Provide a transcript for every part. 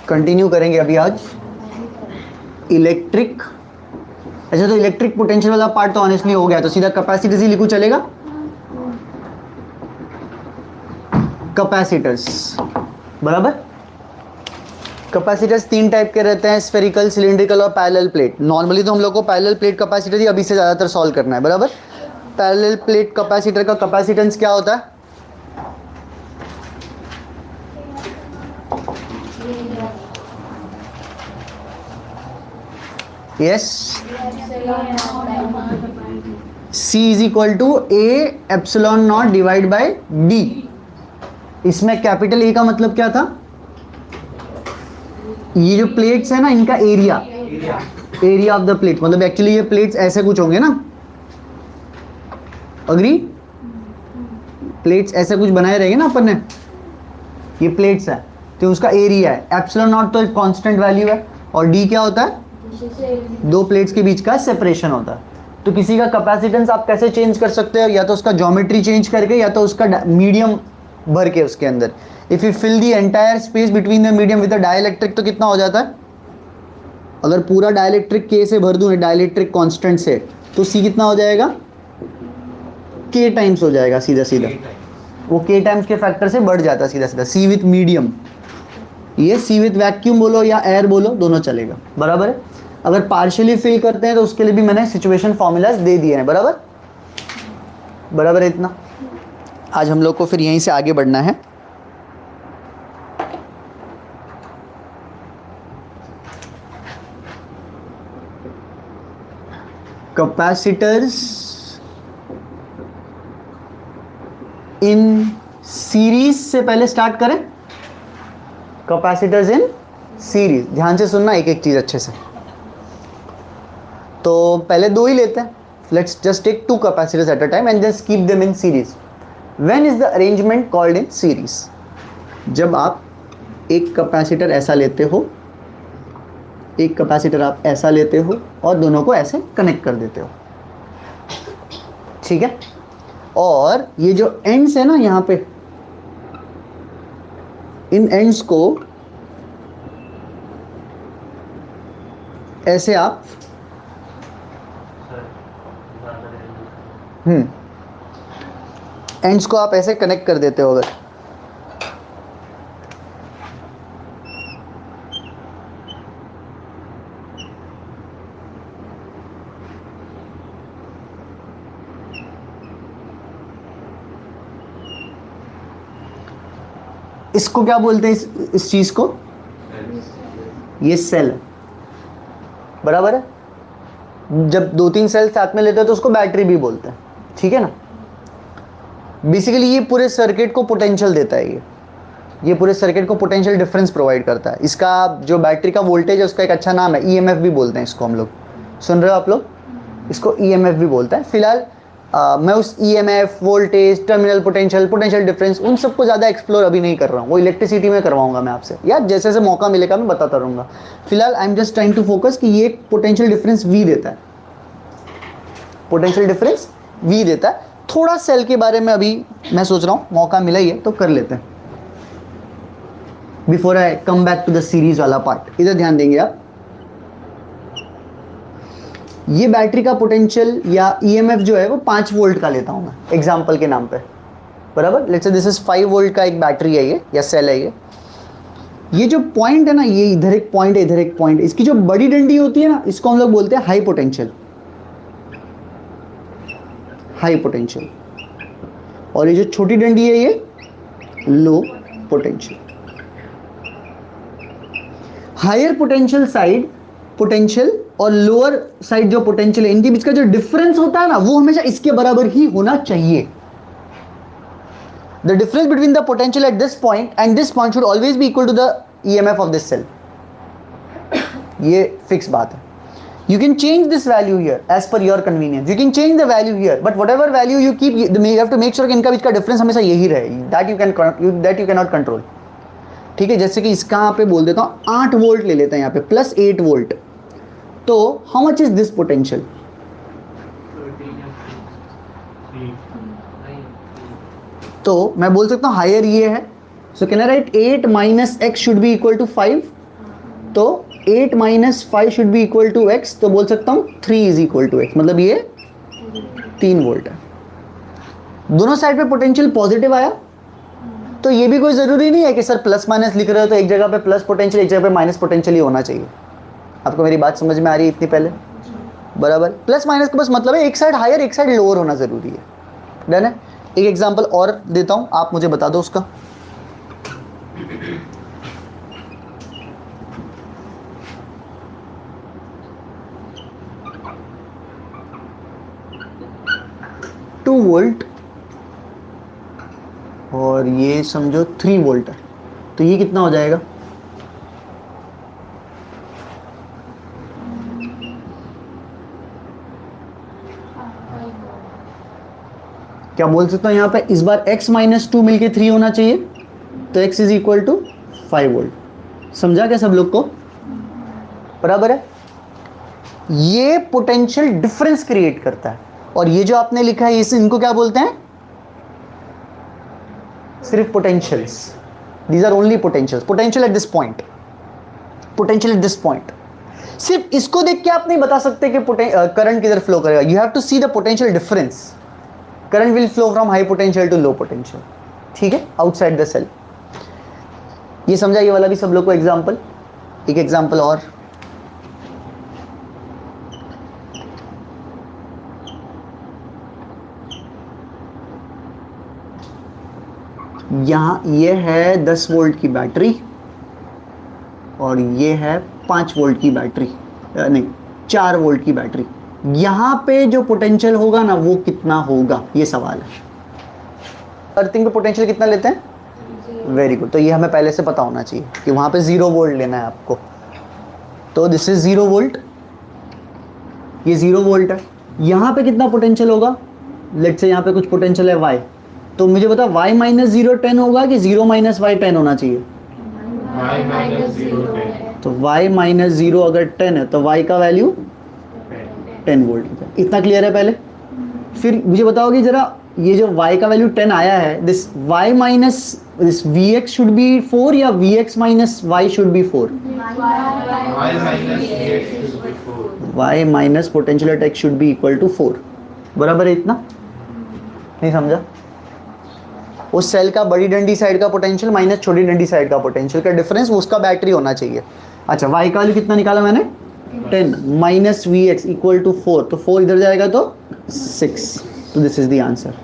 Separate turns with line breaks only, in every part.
Continue करेंगे अभी आज इलेक्ट्रिक। अच्छा, तो इलेक्ट्रिक पोटेंशियल वाला पार्ट तो ऑनेस्टली हो गया, तो सीधा कैपेसिटर्स ही लिखूं, चलेगा? कैपेसिटर्स, बराबर। कैपेसिटर्स तीन टाइप के रहते हैं, स्फेरिकल, सिलिंड्रिकल और पैरेलल प्लेट। नॉर्मली तो हम लोग को पैरेलल प्लेट कैपेसिटर ही अभी से ज़्यादातर सॉल्व करना है, बराबर। पैरेलल प्लेट कैपेसिटर का कैपेसिटेंस क्या होता है? Yes, C is equal to A epsilon not divide by D. इसमें कैपिटल ए का मतलब क्या था? ये जो प्लेट्स है ना, इनका area, area of the plate, मतलब एक्चुअली ये प्लेट्स ऐसे कुछ होंगे ना, अग्री? प्लेट्स ऐसे कुछ बनाए रहेंगे ना अपन ने, ये प्लेट्स है तो उसका एरिया है। एप्सिलॉन नॉट तो कांस्टेंट वैल्यू है, और डी क्या होता है? दो प्लेट्स के बीच का सेपरेशन होता है। तो किसी का कैपेसिटेंस आप कैसे चेंज कर सकते हो? या तो उसका ज्योमेट्री चेंज करके, या तो उसका मीडियम भर के उसके अंदर। If you fill the entire space between the medium with the dielectric, तो कितना हो जाता है? अगर पूरा डाइलेक्ट्रिक के से भर दूं डाइलेक्ट्रिक कांस्टेंट से, तो सी कितना हो जाएगा? के टाइम्स हो जाएगा सीधा सीधा। वो के टाइम्स के फैक्टर से बढ़ जाता है सीधा सीधा। सी विथ मीडियम, ये सी विथ वैक्यूम बोलो या एयर बोलो, दोनों चलेगा, बराबर है। अगर पार्शियली फिल करते हैं तो उसके लिए भी मैंने सिचुएशन फॉर्मूलाज दे दिए हैं, बराबर। बराबर है इतना। आज हम लोग को फिर यहीं से आगे बढ़ना है। कैपेसिटर्स इन सीरीज से पहले स्टार्ट करें। कैपेसिटर्स इन सीरीज, ध्यान से सुनना एक एक चीज अच्छे से। तो पहले दो ही लेते हैं। Let's just take two capacitors at a time and just keep them in series. When is the arrangement called in series? जब आप एक कैपेसिटर ऐसा लेते हो, एक कैपेसिटर आप ऐसा लेते हो और दोनों को ऐसे कनेक्ट कर देते हो, ठीक है। और ये जो एंड्स है ना यहाँ पे, इन एंड्स को ऐसे आप एंड्स को आप ऐसे कनेक्ट कर देते हो। अगर इसको क्या बोलते हैं? इस चीज को, ये सेल, बराबर है। जब दो तीन सेल साथ में लेते हैं तो उसको बैटरी भी बोलते हैं, ठीक है ना। बेसिकली ये पूरे सर्किट को पोटेंशियल देता है। ये पूरे सर्किट को पोटेंशियल डिफरेंस प्रोवाइड करता है। इसका जो बैटरी का वोल्टेज है उसका एक अच्छा नाम है, ईएमएफ भी बोलते हैं इसको हम लोग। सुन रहे हो आप लोग? इसको ईएमएफ भी बोलता है। फिलहाल मैं उस EMF, voltage, terminal potential, potential difference, उन सबको ज़्यादा एक्सप्लोर अभी नहीं कर रहा हूँ। वो इलेक्ट्रिसिटी में करवाऊंगा मैं आपसे, या जैसे जैसे मौका मिलेगा मैं बताता रहूँगा। फिलहाल I am just trying to focus कि ये एक पोटेंशियल डिफरेंस वी देता है, पोटेंशियल डिफरेंस वी देता है। थोड़ा सेल के बारे में अभी मैं सोच रहा हूँ, मौका मिला ही है तो कर लेते हैं before I come back to the series वाला पार्ट। इधर ध्यान देंगे आप। ये बैटरी का पोटेंशियल या ईएमएफ जो है वो 5 वोल्ट का लेता हूं मैं एग्जांपल के नाम पे, बराबर। Let's say this is 5 volt का एक बैटरी है ये, या सेल है ये जो पॉइंट है ना, ये इधर एक पॉइंट है, इधर एक पॉइंट। इसकी जो बड़ी डंडी होती है ना, इसको हम लोग बोलते हैं हाई पोटेंशियल, हाई पोटेंशियल। और ये जो छोटी डंडी है ये low potential. Higher potential side potential और लोअर साइड जो पोटेंशियल है, इनके बीच का जो डिफरेंस होता है ना, वो हमेशा इसके बराबर ही होना चाहिए। The difference between the potential at this point and this point should always be equal to the EMF of this cell. ये फिक्स बात है। You can change this value here as per your convenience. You can change the value here, but whatever value you keep, you have to make sure कि इनका बीच का difference हमेशा यही रहे। That you cannot control. ठीक है, जैसे कि इसका यहाँ पे बोल देता हूँ 8 वोल्ट ले लेते हैं यहाँ पे, प्लस 8 वोल्ट। तो how much is this potential? तो मैं बोल सकता हूँ हायर ये है, so can I write 8 minus x should be equal to 5? तो 8 minus 5 should be equal to X, तो बोल सकता हूँ 3 इज इक्वल टू एक्स, मतलब ये 3 वोल्ट है। दोनों साइड पे पोटेंशियल पॉजिटिव आया, तो ये भी कोई ज़रूरी नहीं है कि सर प्लस माइनस लिख रहे हो तो एक जगह पे प्लस पोटेंशियल एक जगह पे माइनस पोटेंशियल ही होना चाहिए। आपको मेरी बात समझ में आ रही है इतनी पहले? बराबर। प्लस माइनस का बस मतलब है एक साइड हायर एक साइड लोअर होना ज़रूरी है। डन है। एक एग्जांपल और देता हूँ, आप मुझे बता दो उसका। टू वोल्ट और ये समझो 3 वोल्ट है, तो ये कितना हो जाएगा? क्या बोल सकता हूँ यहाँ पे, इस बार x माइनस 2 मिलके 3 होना चाहिए, तो x is equal to 5 volt. समझा क्या सब लोग को? बराबर है। ये पोटेंशियल डिफरेंस क्रिएट करता है, और ये जो आपने लिखा है इनको क्या बोलते हैं? सिर्फ potentials. These are only potentials. Potential at this point, potential at this point. सिर्फ इसको देख के आप नहीं बता सकते कि करंट किधर फ्लो करेगा। You have to see the potential difference. Current will flow from high potential to low potential, ठीक है, आउटसाइड द सेल। ये समझा ये वाला भी सब लोग को एग्जाम्पल? एक एग्जाम्पल और, यहाँ ये है 10 वोल्ट की बैटरी और ये है 5 वोल्ट की बैटरी, नहीं 4 वोल्ट की बैटरी। यहाँ पे जो पोटेंशियल होगा ना वो कितना होगा, ये सवाल है। अर्थिंग पे पोटेंशियल कितना लेते हैं? Very good. तो ये हमें पहले से पता होना चाहिए कि वहाँ पे 0 वोल्ट लेना है आपको। तो दिस इज 0 वोल्ट, ये 0 वोल्ट है। यहाँ पे कितना पोटेंशियल होगा? लेट्स से यहाँ पे कुछ पोटेंशियल है y, तो मुझे बता y माइनस 0 10 होगा कि 0 माइनस y 10 होना चाहिए?
y minus 0 10।
तो y माइनस 0 अगर 10 है तो y का वैल्यू 10 वोल्ट। इतना क्लियर है पहले? फिर मुझे बताओगे जरा, ये जो y का वैल्यू 10 आया है, this y minus this vx should be 4 या vx minus y should be 4? y माइनस potential at x should be equal to 4। बराबर है इतना? नहीं समझा? उस सेल का बड़ी डंडी साइड का पोटेंशियल माइनस छोटी डंडी साइड का पोटेंशियल का डिफरेंस उसका बैटरी होना चाहिए। अच्छा, y का वैल्यू कितना निकाला मैंने? 10 माइनस vx इक्वल टू 4, तो 4 इधर जाएगा तो 6। तो दिस इज द आंसर।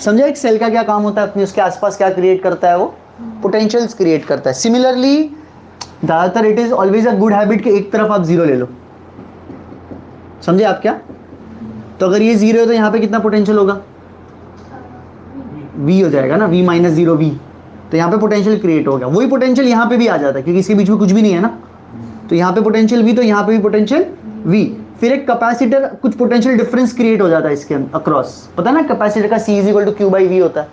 समझा एक सेल का क्या काम होता है? अपने उसके आसपास क्या क्रिएट करता है? वो पोटेंशियल्स क्रिएट करता है। सिमिलरली ज़्यादातर it is always a good habit कि एक तरफ आप 0 ले लो। समझे आप क्या? तो अगर ये 0 है तो यहाँ पे कितना पोटेंशियल होगा? v हो जाएगा ना, v माइनस 0 v, तो यहाँ पे पोटेंशियल क्रिएट हो गया। वही पोटेंशियल यहाँ पे भी आ जाता है क्योंकि इसके बीच में कुछ भी नहीं है ना, तो यहाँ पे पोटेंशियल v, तो यहाँ पे भी पोटेंशियल v। फिर एक कैपेसिटर, कुछ पोटेंशियल डिफरेंस क्रिएट हो जाता है इसके अक्रॉस। पता है ना कैपेसिटर का c is equal to q by v होता है।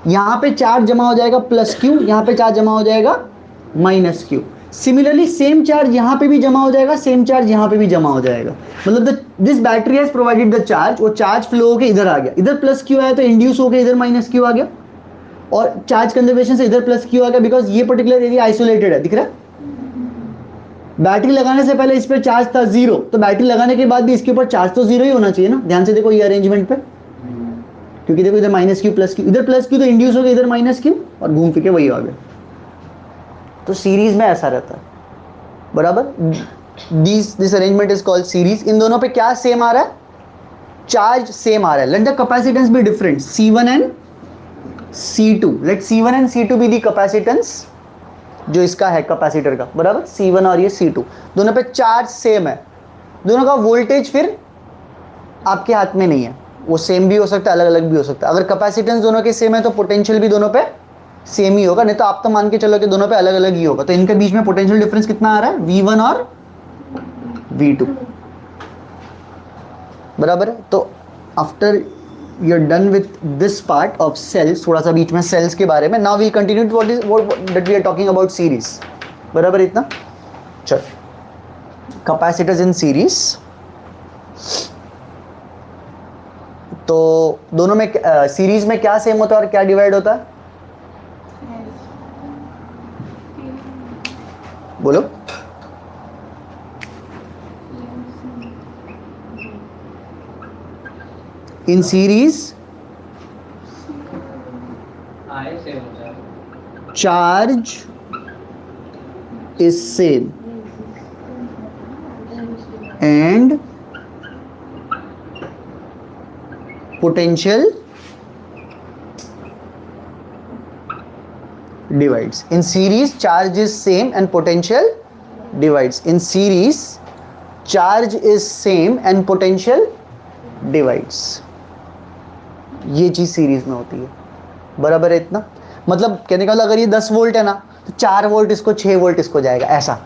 यहाँ पे चार्ज जमा हो जाएगा प्लस q, यहाँ पे चार्ज जमा हो जाएगा minus q। Similarly same charge यहाँ पे भी जमा हो जाएगा, सेम चार्ज यहाँ पे भी जमा हो जाएगा। मतलब this battery has provided the charge, वो चार्ज फ्लो होकर इधर आ गया, इधर प्लस क्यू आया तो इंड्यूस होकर इधर माइनस क्यू आ गया, और चार्ज कंजर्वेशन से इधर प्लस क्यू आ गया बिकॉज ये पर्टिकुलर एरिया आइसोलेटेड है। दिख रहा है? बैटरी लगाने से पहले इस पर चार्ज था 0, तो बैटरी लगाने के बाद भी इसके ऊपर चार्ज तो 0 ही होना चाहिए ना। ध्यान से देखो ये अरेंजमेंट पे, क्योंकि देखो इधर माइनस क्यू प्लस क्यू, इधर प्लस क्यू तो इंड्यूस हो गया इधर माइनस क्यू, और घूम फिर के वही आ गया। तो सीरीज में ऐसा रहता है। बराबर? This arrangement is called series. इन दोनों पे क्या सेम आ रहा है? चार्ज सेम आ रहा है। Let the capacitance be different, C1 and C2। Let C1 and C2 be the capacitance जो इसका है कैपेसिटर का। बराबर? C1 और ये C2, दोनों पे चार्ज सेम है। दोनों का वोल्टेज फिर आपके हाथ में नहीं है, वो सेम भी हो सकता है अलग अलग भी हो सकता है। अगर कैपेसिटेंस दोनों के सेम है तो पोटेंशियल भी दोनों पे सेम ही होगा, नहीं तो आप तो मान के चलो कि दोनों पे अलग अलग ही होगा। तो इनके बीच में पोटेंशियल डिफरेंस कितना आ रहा है? V1 और V2। बराबर है? तो after you are done with this part of cells, थोड़ा सा बीच में सेल्स के बारे में, now we'll continue to what that we are talking about series. बराबर इतना? चल, कैपेसिटर्स इन सीरीज। तो दोनों में सीरीज में क्या सेम होता है और क्या डिवाइड होता है? बोलो। In series charge is same and potential divides. In series charge is same and potential divides. In series charge is same and potential divides. ये चीज सीरीज में होती है, बराबर है इतना। मतलब कहने का मतलब अगर ये 10 वोल्ट है ना तो 4 वोल्ट इसको, 6 वोल्ट इसको जाएगा, ऐसा,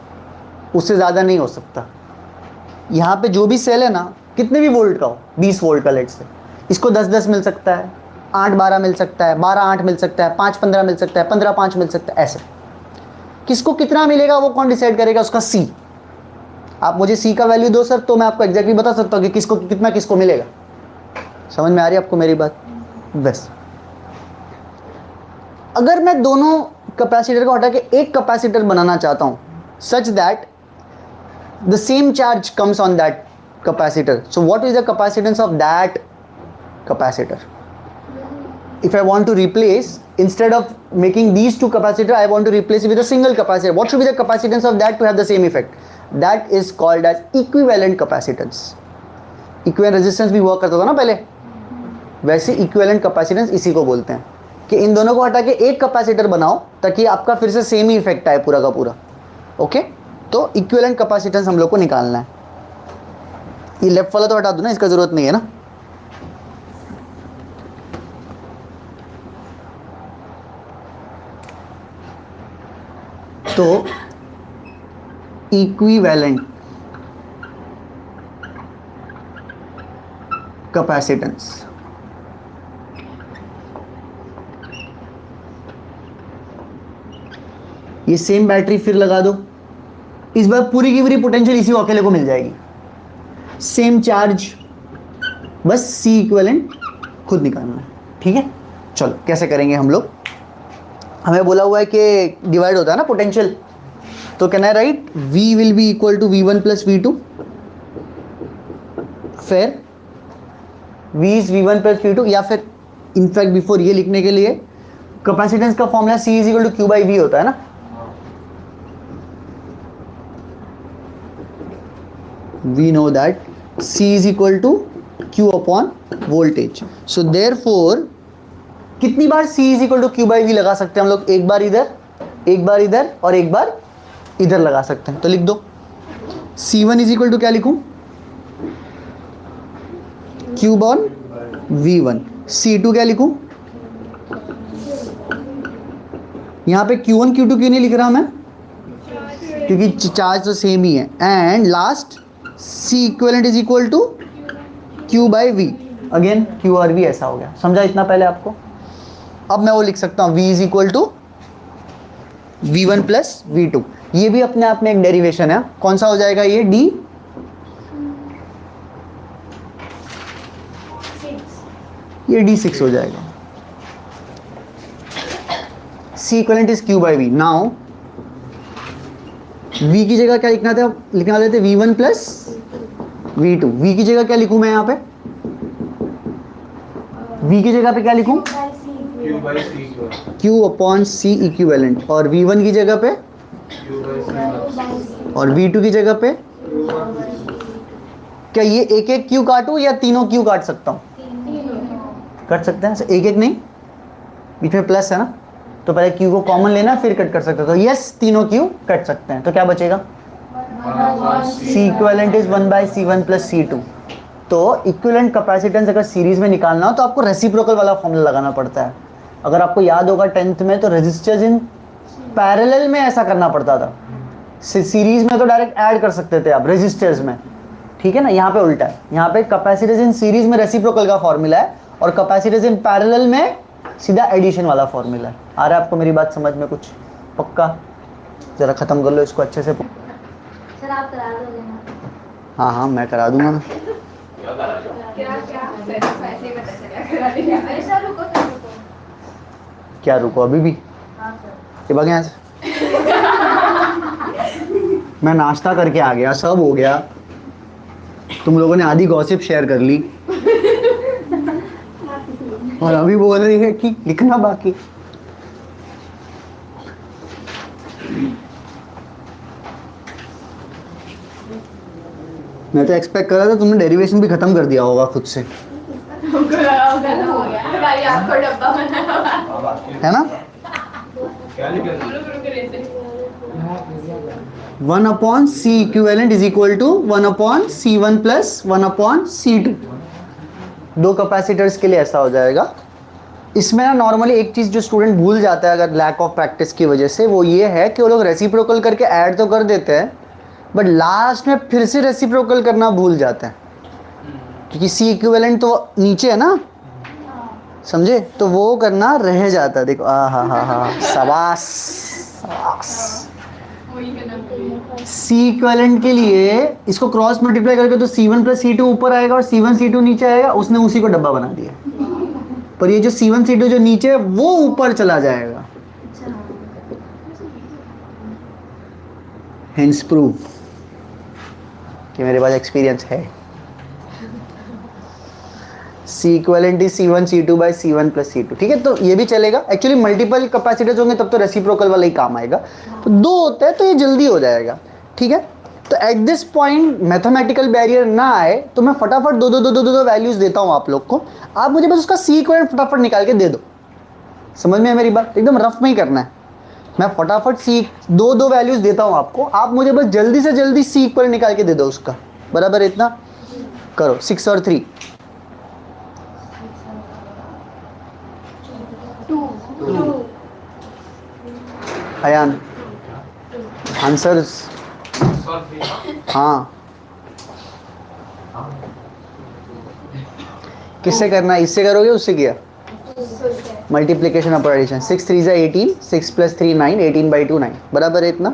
उससे ज़्यादा नहीं हो सकता। यहाँ पे जो भी सेल है ना कितने भी वोल्ट का हो, 20 वोल्ट का लेट से, इसको 10-10 मिल सकता है, 8-12 मिल सकता है, 12-8 मिल सकता है, 5-15 मिल सकता है, 15-5 मिल सकता है, ऐसे। किसको कितना मिलेगा वो कौन डिसाइड करेगा? उसका सी। आप मुझे सी का वैल्यू दो सर तो मैं आपको एग्जैक्टली बता सकता हूँ कि किसको कितना किसको मिलेगा। समझ में आ रही है आपको मेरी बात? बस अगर मैं दोनों कैपेसिटर को हटा के एक कैपेसिटर बनाना चाहता हूँ such that the same charge comes on that capacitor, so what is the capacitance of that capacitor? If I want to replace, instead of making these two capacitor, I want to replace it with a single capacitor. What should be the capacitance of that to have the same effect? That is called as equivalent capacitance. Equivalent resistance भी हुआ करता था ना पहले, वैसे equivalent capacitance इसी को बोलते हैं कि इन दोनों को हटा के एक कैपेसिटर बनाओ ताकि आपका फिर से सेम ही इफेक्ट आए पूरा का पूरा। ओके, तो इक्विवेलेंट कैपेसिटेंस हम लोग को निकालना है। ये लेफ्ट वाला तो हटा दो ना, इसका जरूरत नहीं है ना। तो इक्विवेलेंट कैपेसिटेंस, ये सेम बैटरी फिर लगा दो, इस बार पूरी की पूरी पोटेंशियल इसी अकेले को मिल जाएगी, सेम चार्ज, बस सी इक्विवेलेंट खुद निकालना है। ठीक है, चलो कैसे करेंगे हम लोग। हमें बोला हुआ है कि डिवाइड होता है ना पोटेंशियल, तो can I write V will be equal to V1 plus V2, फिर V is V1 plus V2, या फिर इनफैक्ट बिफोर ये लिखने के लिए कैपेसिटेंस का formula C is equal to Q by V होता है ना। We know that C is equal to Q upon voltage. So therefore कितनी बार C is equal to Q by V लगा सकते हैं हम लोग? एक बार इधर, एक बार इधर और एक बार इधर लगा सकते हैं। तो लिख दो C1 is equal to क्या लिखूं? Q upon V1। C2 क्या लिखूं? यहाँ पे Q1 Q2 क्यों नहीं लिख रहा मैं? क्योंकि चार्ज तो सेम ही है। And last C equivalent is equal to Q by V, again Q और V ऐसा हो गया। समझा इतना पहले आपको? अब मैं वो लिख सकता हूँ V is equal to V1 plus V2। ये भी अपने आप में एक डेरिवेशन है। कौन सा हो जाएगा ये? D, ये D6 हो जाएगा। C equivalent is Q by V। Now V की जगह क्या लिखना था? लिखना देते V1 प्लस V2। V की जगह क्या लिखूं मैं यहाँ पे? V की जगह पे क्या लिखूं? Q upon C equivalent. और V1 की जगह पे और V2 की जगह पे क्या ये एक एक Q काटूं या तीनों Q काट सकता हूं? कट सकते हैं, एक एक नहीं, बीच में प्लस है ना, तो पहले Q को कॉमन लेना फिर कट कर सकते हैं। तो यस, तीनों Q कट सकते हैं। तो क्या बचेगा? C equivalent is 1 by C1 plus C2। तो इक्विवेलेंट कैपेसिटेंस अगर सीरीज में निकालना हो तो आपको रेसिप्रोकल वाला फॉर्मूला लगाना पड़ता है। अगर आपको याद होगा 10th में तो रेजिस्टर्स इन पैरेलल में ऐसा करना पड़ता था। सीरीज में तो डायरेक्ट ऐड कर सकते थे आप रेजिस्टर्स में, ठीक है ना। यहाँ पे उल्टा है, यहाँ पे कैपेसिटेंस इन सीरीज में रेसिप्रोकल का फॉर्मूला है और कैपेसिटेंस इन पैरेलल में सीधा एडिशन वाला फॉर्मूला है। आ रहा है आपको मेरी बात समझ में? कुछ पक्का? जरा खत्म कर लो इसको अच्छे से।
सर आप करा दोगे ना?
हाँ हाँ मैं करा दूंगा ना। क्या रुको अभी भी? ये भाग यहाँ से। मैं नाश्ता करके आ गया, सब हो गया, तुम लोगों ने आधी गॉसिप शेयर कर ली। और अभी बोल रही है कि लिखना बाकी। मैं तो एक्सपेक्ट कर रहा था तुमने डेरिवेशन भी खत्म कर दिया होगा खुद से,
हमको लगा वो खत्म हो गया, भाई आपको डब्बा बनाया
है ना।
क्या लिखा
1 अपॉन सी equivalent is equal to 1 upon C1 plus 1 upon C2। दो कैपेसिटर्स के लिए ऐसा हो जाएगा। इसमें ना नॉर्मली एक चीज़ जो स्टूडेंट भूल जाता है अगर लैक ऑफ प्रैक्टिस की वजह से, वो ये है कि वो लोग रेसिप्रोकल करके ऐड तो कर देते हैं बट लास्ट में फिर से रेसिप्रोकल करना भूल जाते हैं, क्योंकि सी इक्विवेलेंट तो नीचे है ना, समझे, तो वो करना रह जाता है। देखो हा शाबाश शाबाश। सी इक्विवेलेंट के लिए इसको क्रॉस मल्टीप्लाई करके तो C1 प्लस C2 ऊपर आएगा और C1 C2 नीचे आएगा, उसने उसी को डब्बा बना दिया। पर ये जो C1 C2 जो नीचे है वो ऊपर चला जाएगा। हेंस प्रूव कि मेरे पास एक्सपीरियंस है। C equivalent is C1 C2 by C1 plus C2। ठीक है, तो ये भी चलेगा। एक्चुअली मल्टीपल कैपेसिटर्स होंगे तब तो रेसिप्रोकल वाला ही काम आएगा, तो दो होता है तो ये जल्दी हो जाएगा। ठीक है, तो eight this point mathematical barrier ना आए तो मैं फटाफट दो वैल्यूज देता हूँ आप लोग को, आप मुझे बस उसका C इक्विवेलेंट फटाफट निकाल के दे दो। समझ में है मेरी बात? एकदम रफ में ही करना है। मैं फटाफट दो वैल्यूज देता हूँ आपको, आप मुझे बस जल्दी से जल्दी C इक्विवेलेंट निकाल के दे दो उसका। बराबर है? इतना करो। 6 और 3 अयान आंसर्स। हाँ, किससे करना है? इससे करोगे उससे किया? Multiplication upper addition. 6 3 18, 6 plus 3 9, 18 by 2 9। बराबर है इतना।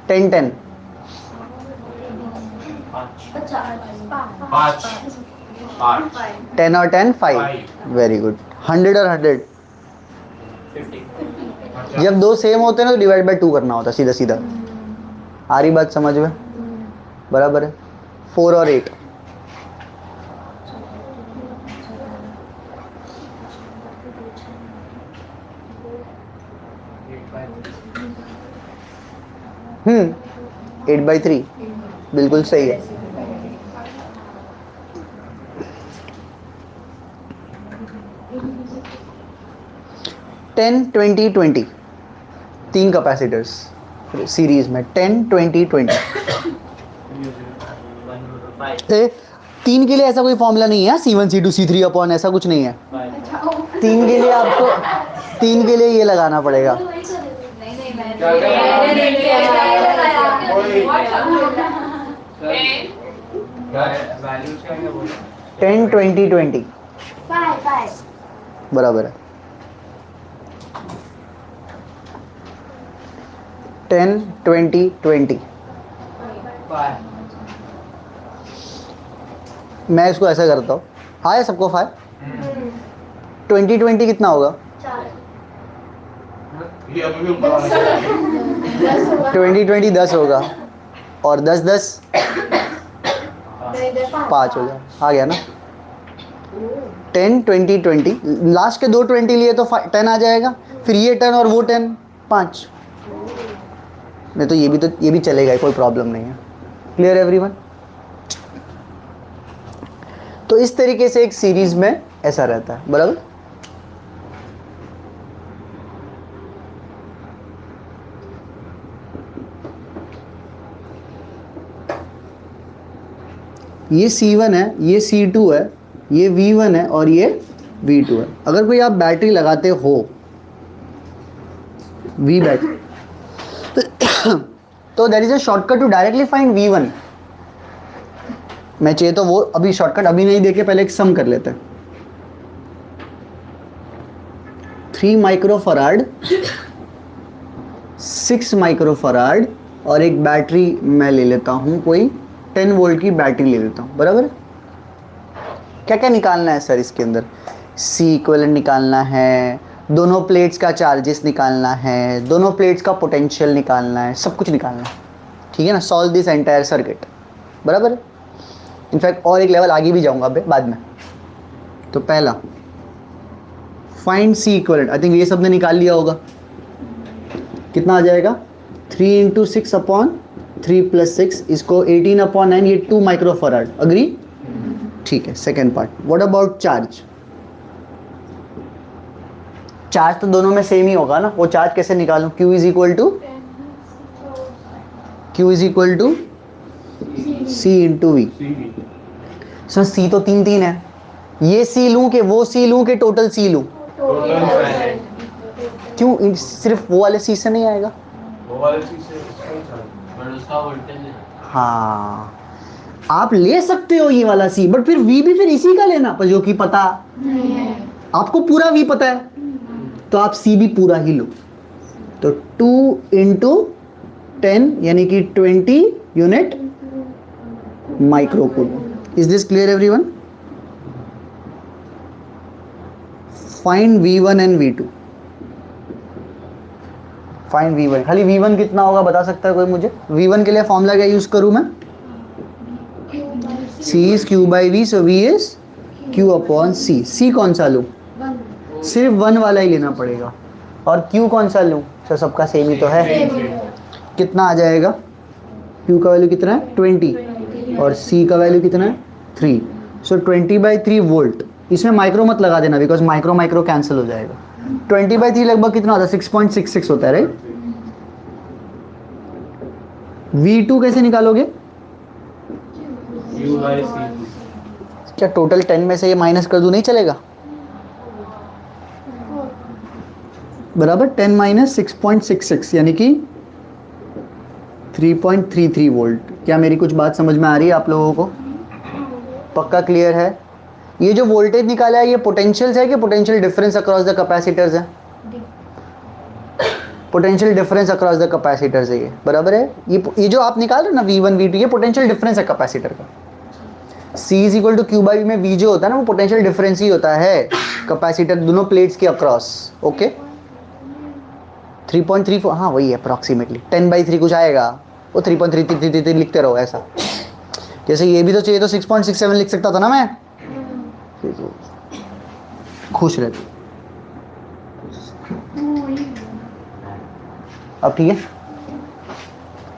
10 10 10 और 10 5। Very good. 100 और 100 जब दो सेम होते हैं ना तो डिवाइड बाय 2 करना होता है सीधा सीधा। आ रही बात समझ में? बराबर है। 4 और 8 8/3 बिल्कुल सही है। टेन 20 20 तीन कैपेसिटर्स सीरीज में 10 20 20। तीन के लिए ऐसा कोई फॉर्मूला नहीं है C1 C2 C3 अपॉन, ऐसा कुछ नहीं है। तीन के लिए आपको तीन के लिए ये लगाना पड़ेगा। 10 20 20 बराबर है 10 20 20। मैं इसको ऐसा करता हूँ, आया सबको 5? 20 20 कितना होगा? 20 20 10 होगा और 10 10 5 हो गया। आ गया ना? 10 20 20 लास्ट के दो 20 लिए तो 10 आ जाएगा, फिर ये 10 और वो 10 5। नहीं तो ये भी चलेगा, कोई प्रॉब्लम नहीं है। Clear everyone? तो इस तरीके से एक सीरीज में ऐसा रहता है। बराबर? ये C1 है, ये C2 है, ये V1 है और ये V2 है। अगर कोई आप बैटरी लगाते हो V बैटरी तो there is a shortcut to directly find V1। मैं चाहिए तो वो अभी शॉर्टकट अभी नहीं देके पहले एक सम कर लेते हैं। 3 माइक्रोफराड 6 माइक्रोफराड और एक बैटरी मैं ले लेता हूँ, कोई 10 वोल्ट की बैटरी ले लेता हूँ। बराबर? क्या क्या निकालना है सर इसके अंदर? C इक्विवेलेंट निकालना है, दोनों प्लेट्स का चार्जेस निकालना है, दोनों प्लेट्स का पोटेंशियल निकालना है, सब कुछ निकालना है। ठीक है ना? Solve this entire circuit. बराबर? इनफैक्ट और एक लेवल आगे भी जाऊंगा अबे बाद में। तो पहला find C equivalent, I think ये सबने निकाल लिया होगा। कितना आ जाएगा 3 इंटू 6 अपॉन 3 प्लस 6, इसको 18 अपॉन 9, ये 2 माइक्रोफराड। अग्री? ठीक है। Second part, what about charge? Charge तो दोनों में सेम ही होगा ना, वो चार्ज कैसे निकालूं? Q is equal to C into V. Sir C तो 3 है, ये C लूं कि वो C लूं कि टोटल C लूं? क्यों सिर्फ वो वाले C से नहीं आएगा?
वो वाले चीज से उसका वोल्टेज है।
हाँ, आप ले सकते हो ये वाला C, बट फिर V भी फिर इसी का लेना, पर जो कि पता नहीं है आपको, पूरा V पता है तो आप C भी पूरा ही लो। तो 2 इंटू 10 यानी कि 20 unit microcoulomb. Is this clear everyone? Find V1 and V2। Find V1, खाली V1 कितना होगा बता सकता है कोई मुझे? V1 के लिए फॉर्मूला क्या यूज करूं मैं? C is Q by V, so V is Q upon C। C कौन सा लूं? सिर्फ 1 वाला ही लेना पड़ेगा। और Q कौन सा लूं? सर सबका सेम ही तो है। कितना आ जाएगा? Q का वैल्यू कितना है 20 और C का वैल्यू कितना है 3, सो 20/3 वोल्ट। इसमें माइक्रो मत लगा देना बिकॉज माइक्रो माइक्रो कैंसिल हो जाएगा। 20/3 लगभग कितना होता है? 6.66 होता है, राइट? V2 कैसे निकालोगे?
Q by C।
क्या टोटल 10 में से ये माइनस कर दूं नहीं चलेगा? बराबर 10 माइनस 6.66 यानी कि 3.33 वोल्ट। क्या मेरी कुछ बात समझ में आ रही है आप लोगों को? पक्का क्लियर है? ये जो वोल्टेज निकाला है ये पोटेंशियल्स है कि potential difference across the capacitors है? Potential difference across the capacitors है ये, बराबर है? ये जो आप निकाल रहे हो ना V1 V2, ये पोटेंशियल डिफरेंस है कैपेसिटर का। C is equal to Q by V में V जो होता है ना वो पोटेंशियल डिफरेंस ही होता है कैपेसिटर दोनों प्लेट्स के अक्रॉस। ओके 3.34, हाँ वही है अप्रॉक्सीमेटली। 10/3 कुछ आएगा, वो 3.33 लिखते रहो ऐसा। जैसे ये भी तो चाहिए तो 6.67 लिख सकता था ना मैं, खुश रहती। अब ठीक है,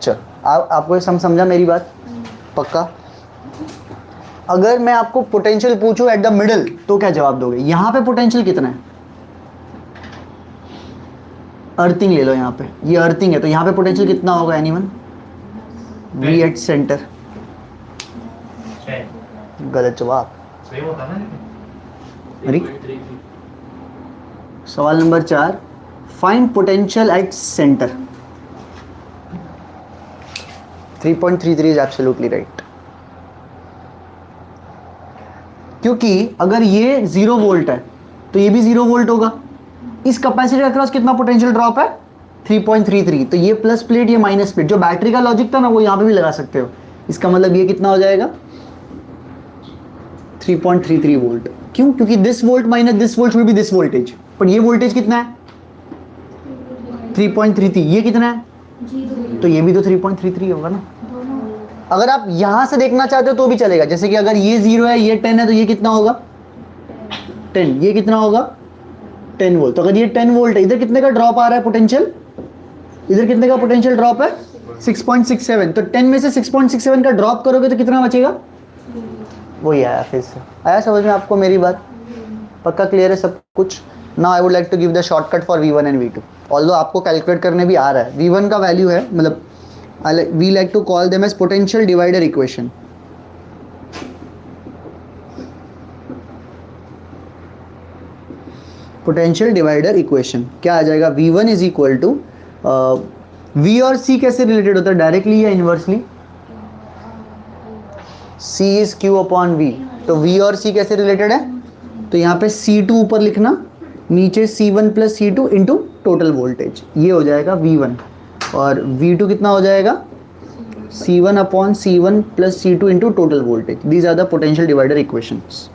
चल आपको समझा मेरी बात? पक्का? अगर मैं आपको पोटेंशियल पूछूं एट द मिडल तो क्या जवाब दोगे? यहां पे पोटेंशियल कितना है? अर्थिंग ले लो, यहाँ पे ये अर्थिंग है तो यहाँ पे पोटेंशियल कितना होगा एनीवन? V at centre. गलत जवाब। अरे सवाल number 4, find potential at centre. 3.33 is absolutely right. क्योंकि अगर ये 0 वोल्ट है तो ये भी 0 वोल्ट होगा। इस कैपेसिटर अक्रॉस कितना पोटेंशियल ड्रॉप है? 3.33। तो ये प्लस प्लेट ये माइनस प्लेट, जो बैटरी का लॉजिक था ना वो यहाँ पे भी लगा सकते हो। इसका मतलब ये कितना हो जाएगा? 3.33 वोल्ट। क्यों? क्योंकि this volt minus this volt should be this voltage, पर ये वोल्टेज कितना है? 3.33। ये कितना है? तो ये भी तो 3.33 होगा ना। अगर आप यहां से देखना चाहते हो तो भी चलेगा, जैसे कि अगर ये 0 है ये 10 है तो ये कितना होगा? 10। ये कितना होगा? 10 वोल्ट। तो अगर ये 10 वोल्ट है, इधर कितने का ड्रॉप आ रहा है पोटेंशियल? इधर कितने का पोटेंशियल ड्रॉप है? 6.67। तो 10 में से 6.67 का ड्रॉप करोगे तो कितना बचेगा? वही आया। फिर से आया समझ में आपको मेरी बात? पक्का क्लियर है सब कुछ? Now I would like to give the shortcut for V1 and V2। Although आपको कैलकुलेट करने भी आ रहा है। V1 का वैल्यू है, मतलब we like to call them as potential divider equation. Potential divider equation क्या आ जाएगा? V1 is equal to V और C कैसे रिलेटेड होता है, डायरेक्टली या inversely? C is Q upon V। तो V और C कैसे रिलेटेड है? तो यहाँ पे C2 ऊपर लिखना, नीचे C1 plus C2 into total voltage, ये हो जाएगा V1। और V2 कितना हो जाएगा? C1 upon C1 plus C2 into total voltage. These are the potential divider equations.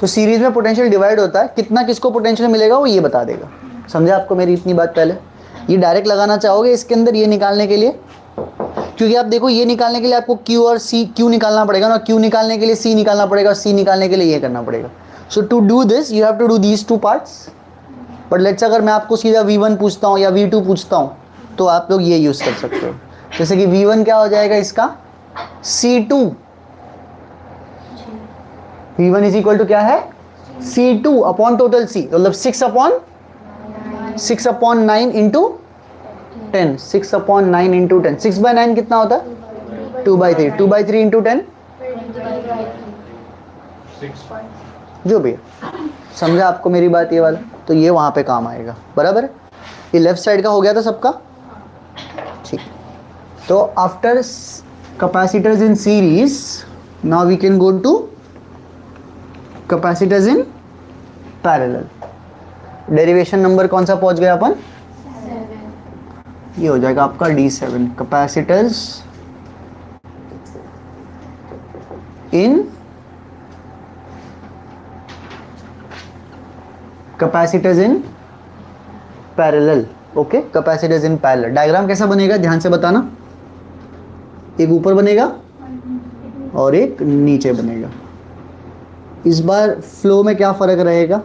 तो सीरीज में पोटेंशियल डिवाइड होता है, कितना किसको पोटेंशियल मिलेगा वो ये बता देगा। समझा आपको मेरी इतनी बात? पहले ये डायरेक्ट लगाना चाहोगे इसके अंदर ये निकालने के लिए, क्योंकि आप देखो ये निकालने के लिए आपको Q और C, Q निकालना पड़ेगा ना, Q निकालने के लिए C निकालना पड़ेगा और C निकालने के लिए ये करना पड़ेगा. So to do this you have to do these two parts. But let's अगर मैं आपको सीधा V1 पूछता हूँ या V2 पूछता हूँ तो आप लोग ये यूज़ कर सकते हो. जैसे कि V1 क्या हो जाएगा इसका C2. V1 is equal to क्या है C2 अपॉन टोटल C, मतलब 6 अपॉन 9 इंटू 10. 6 upon 9 into 10. 6/9 कितना होता है 2/3. 2/3 इंटू 10 जो भी है. समझा आपको मेरी बात ये वाला, तो ये वहाँ पे काम आएगा. बराबर है. ये लेफ्ट साइड का हो गया था सबका. ठीक. तो after capacitors in series now we can go to capacitors in parallel. Derivation number कौन सा पहुंच गया अपन, ये हो जाएगा आपका D7. Capacitors in parallel. Okay, capacitors in parallel. Diagram कैसा बनेगा ध्यान से बताना. एक ऊपर बनेगा और एक नीचे बनेगा. इस बार फ्लो में क्या फर्क रहेगा,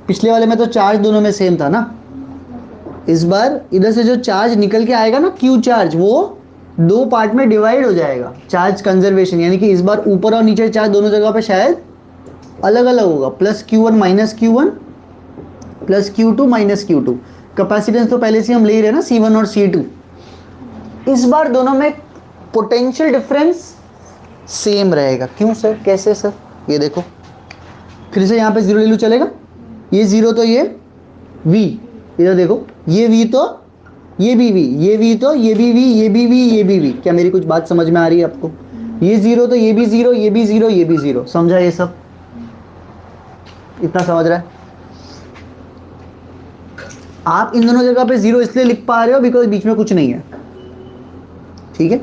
पिछले वाले में तो चार्ज दोनों में सेम था ना. इस बार इधर से जो चार्ज निकल के आएगा ना Q चार्ज, वो दो पार्ट में डिवाइड हो जाएगा. चार्ज कंजर्वेशन, यानी कि इस बार ऊपर और नीचे चार्ज दोनों जगह पे शायद अलग अलग होगा. Plus Q1 minus Q1 plus Q2 minus Q2. Capacitance तो पहले से हम ले ही रहे ना C1 और C2. इस बार दोनों में पोटेंशियल डिफरेंस सेम रहेगा. क्यों सर, कैसे सर, ये देखो फिर से यहाँ पे जीरो ले लूँ चलेगा. ये जीरो तो ये V, इधर देखो ये V तो ये भी V, ये V तो ये भी V, ये भी V, ये भी V. क्या मेरी कुछ बात समझ में आ रही है आपको. ये जीरो तो ये भी जीरो, ये भी जीरो, ये भी जीरो. समझा ये सब, इतना समझ रहा है. आप इन दोनों जगह पे जीरो इसलिए लिख पा रहे हो बिकॉज बीच में कुछ नहीं है. ठीक है.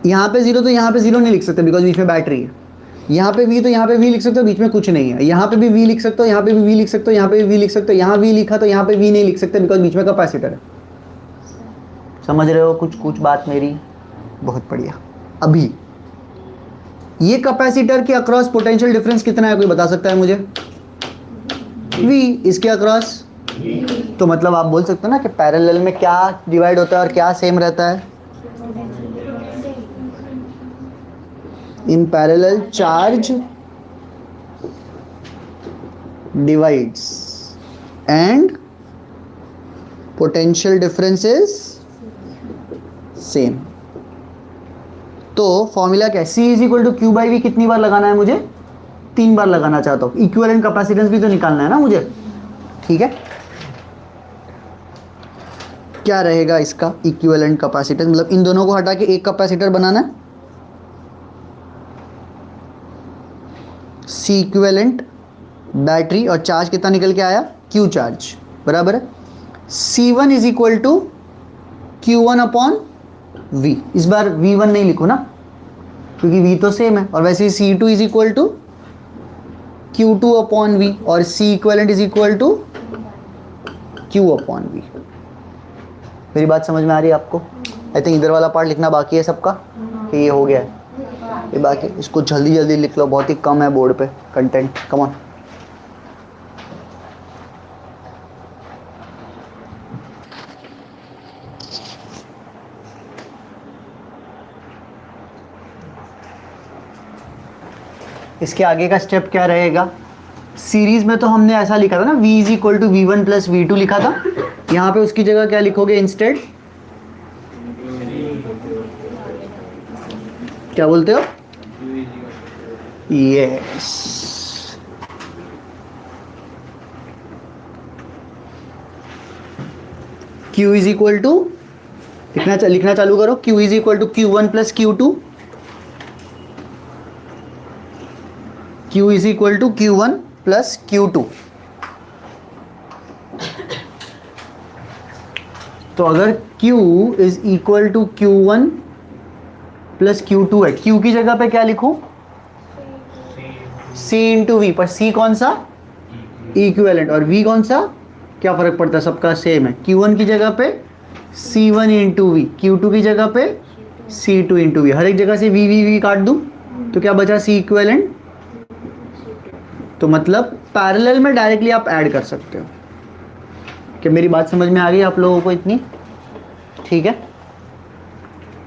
यहाँ पे जीरो तो यहाँ पे जीरो नहीं लिख सकते बिकॉज बीच में बैटरी है. यहाँ पे V तो यहाँ पे V लिख सकते हो, बीच में कुछ नहीं है. यहाँ पे भी V लिख सकते हो, यहाँ पे भी V लिख सकते हो, यहाँ पे भी V लिख सकते हो. यहाँ V लिखा तो यहाँ पे V नहीं लिख सकते बिकॉज बीच में कैपेसिटर है. समझ रहे हो कुछ बात मेरी. बहुत बढ़िया. अभी ये कैपेसिटर के अक्रॉस पोटेंशियल डिफरेंस कितना है, कोई बता सकता है मुझे. V. इसके अक्रॉस तो मतलब आप बोल सकते हो ना कि पैरेलल में क्या डिवाइड होता है और क्या सेम रहता है. In parallel, charge divides and potential difference is same. तो फॉर्मूला क्या है, C is equal to Q by V. कितनी बार लगाना है मुझे, 3 बार लगाना चाहता हूँ. इक्विवेलेंट कैपेसिटेंस भी तो निकालना है ना मुझे. ठीक है. क्या रहेगा इसका इक्विवेलेंट कैपेसिटेंस, मतलब इन दोनों को हटा के एक कैपेसिटर बनाना है. C इक्विवेलेंट बैटरी और चार्ज कितना निकल के आया Q चार्ज. बराबर है. C1 is equal to Q1 upon V. इस बार V1 नहीं लिखो ना क्योंकि V तो सेम है. और वैसे ही C2 is equal to Q2 upon V और C equivalent is equal to Q upon V. मेरी बात समझ में आ रही है आपको. आई थिंक इधर वाला पार्ट लिखना बाकी है सबका कि ये हो गया है. ये बाकी इसको जल्दी जल्दी लिख लो, बहुत ही कम है बोर्ड पे कंटेंट. Come on. इसके आगे का स्टेप क्या रहेगा. सीरीज में तो हमने ऐसा लिखा था ना, V is equal to V1 plus V2 लिखा था. यहाँ पे उसकी जगह क्या लिखोगे इंस्टेड, क्या बोलते हो. Yes. Q is equal to लिखना चालू करो. Q is equal to Q1 plus Q2. Q is equal to Q1 plus Q2. तो अगर Q is equal to Q1 plus Q2 है, Q की जगह पे क्या लिखूं, C इंटू V. पर C कौन सा इक्विवेलेंट और V कौन सा, क्या फर्क पड़ता है, सबका सेम है. Q1 की जगह पे C1 इंटू V, Q2 की जगह पे C2 इंटू वी, हर एक जगह से वी काट दूं तो क्या बचा C इक्विवेलेंट। तो मतलब पैरेलल में डायरेक्टली आप ऐड कर सकते हो। क्या मेरी बात समझ में आ गई आप लोगों को इतनी? ठीक है,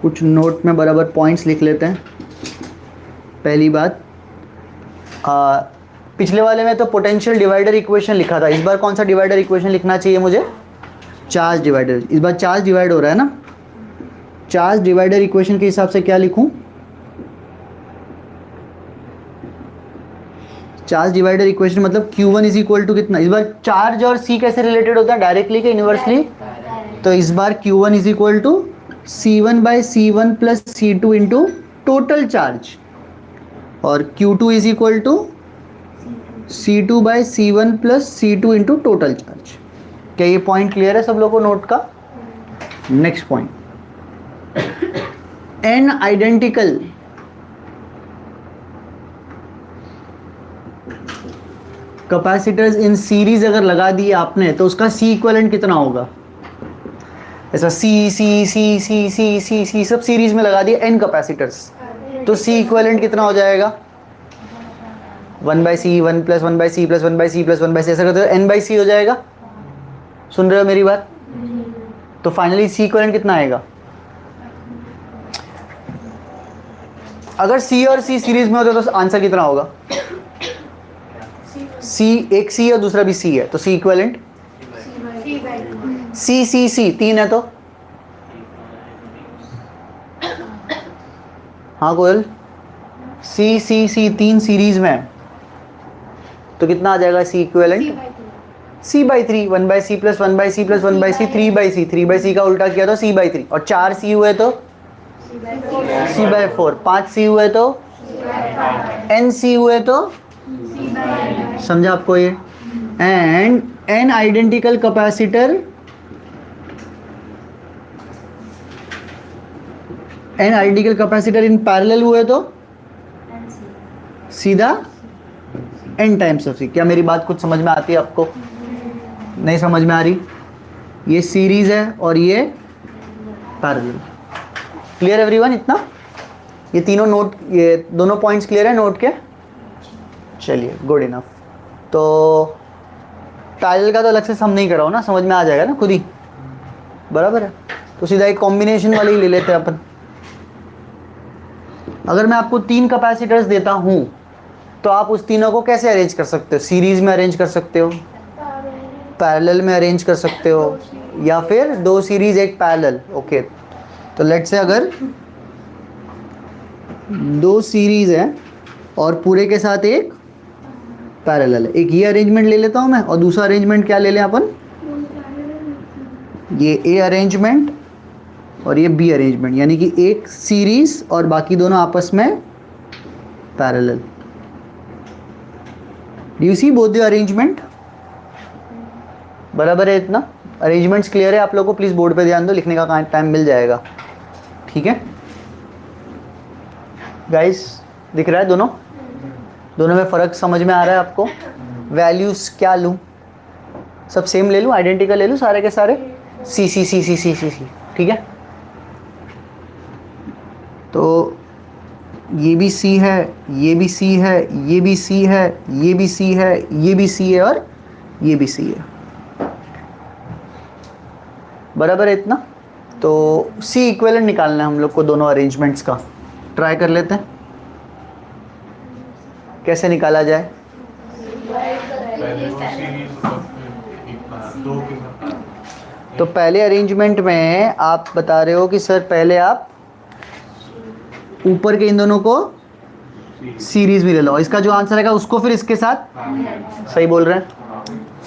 कुछ नोट में बराबर पॉइंट्स लिख लेते हैं। पहली बात, पिछले वाले में तो पोटेंशियल डिवाइडर इक्वेशन लिखा था, इस बार कौन सा डिवाइडर इक्वेशन लिखना चाहिए मुझे? Charge divider. इस बार चार्ज डिवाइड हो रहा है ना, चार्ज डिवाइडर इक्वेशन के हिसाब से क्या लिखूं? चार्ज डिवाइडर इक्वेशन मतलब Q1 इज इक्वल टू कितना? इस बार चार्ज और C कैसे रिलेटेड होता है, डायरेक्टली के इनवर्सली? तो इस बार Q1 is equal to C1 by C1 plus C2 into total charge, और Q2 is equal to C2 by C1 plus C2 into total charge. क्या ये पॉइंट क्लियर है सब लोगों को नोट का? Next point, n identical capacitors in series अगर लगा दिए आपने तो उसका C इक्विवेलेंट कितना होगा? ऐसा C सब सीरीज में लगा दिए n कैपेसिटर्स, तो C इक्विवेलेंट कितना हो जाएगा? 1/C 1 plus 1/C plus 1/C plus 1/C, ऐसा करते हो n/C हो जाएगा। सुन रहे हो मेरी बात? तो फाइनली C इक्विवेलेंट कितना आएगा? अगर C और C सीरीज में होते तो आंसर कितना होगा? C, एक C और दूसरा भी C है तो C इक्विवेलेंट C तीन है तो हाँ कोयल, C तीन सीरीज में है तो कितना आ जाएगा C equivalent? C/3, 1/C plus 1/C plus 1/C 3/C, 3/C का उल्टा किया तो C/3, और 4C हुए तो C/4, 5C हुए तो NC हुए तो, समझा आपको ये? And n identical capacitor, n identical capacitor in parallel हुए तो सीधा n टाइम्स ऑफ C। क्या मेरी बात कुछ समझ में आती है आपको? नहीं समझ में आ रही? ये सीरीज है और ये पैरेलल। क्लियर एवरीवन इतना? ये तीनों नोट, ये दोनों पॉइंट्स क्लियर है नोट के? चलिए गुड इनफ। तो पैरेलल का तो अलग से सम नहीं कराओ ना, समझ में आ जाएगा ना खुद ही, बराबर है? तो सीधा एक कॉम्बिनेशन वाले ही ले लेते हैं अपन। अगर मैं आपको 3 कैपेसिटर्स देता हूं तो आप उस तीनों को कैसे अरेंज कर सकते हो? सीरीज में अरेंज कर सकते हो, पैरेलल में अरेंज कर सकते हो, या फिर 2 सीरीज 1 पैरेलल। ओके, तो लेट्स से अगर 2 सीरीज है और पूरे के साथ एक पैरेलल है, एक ये अरेंजमेंट ले लेता हूं मैं, और दूसरा अरेंजमेंट क्या ले लें अपन? ये A अरेंजमेंट और ये B अरेंजमेंट, यानी कि एक सीरीज और बाकी दोनों आपस में parallel. Do you see both the arrangement? बराबर है इतना? अरेंजमेंट्स क्लियर है आप लोगों को? प्लीज़ बोर्ड पे ध्यान दो, लिखने का टाइम मिल जाएगा। ठीक है गाइस, दिख रहा है दोनों में फ़र्क समझ में आ रहा है आपको? वैल्यूज़ क्या लूँ? सब सेम ले लूँ, आइडेंटिकल ले लूँ सारे के सारे? C ठीक है। तो ये भी C है, ये भी C है, ये भी C है, ये भी C है, ये भी C है और ये भी C है, बराबर है इतना? तो C इक्विवेलेंट निकालना है हम लोग को दोनों अरेंजमेंट्स का। ट्राई कर लेते हैं कैसे निकाला जाए। तो पहले अरेंजमेंट में आप बता रहे हो कि सर पहले आप ऊपर के इन दोनों को सीरीज में ले लो, इसका जो आंसर आएगा उसको फिर इसके साथ। सही बोल रहे हैं?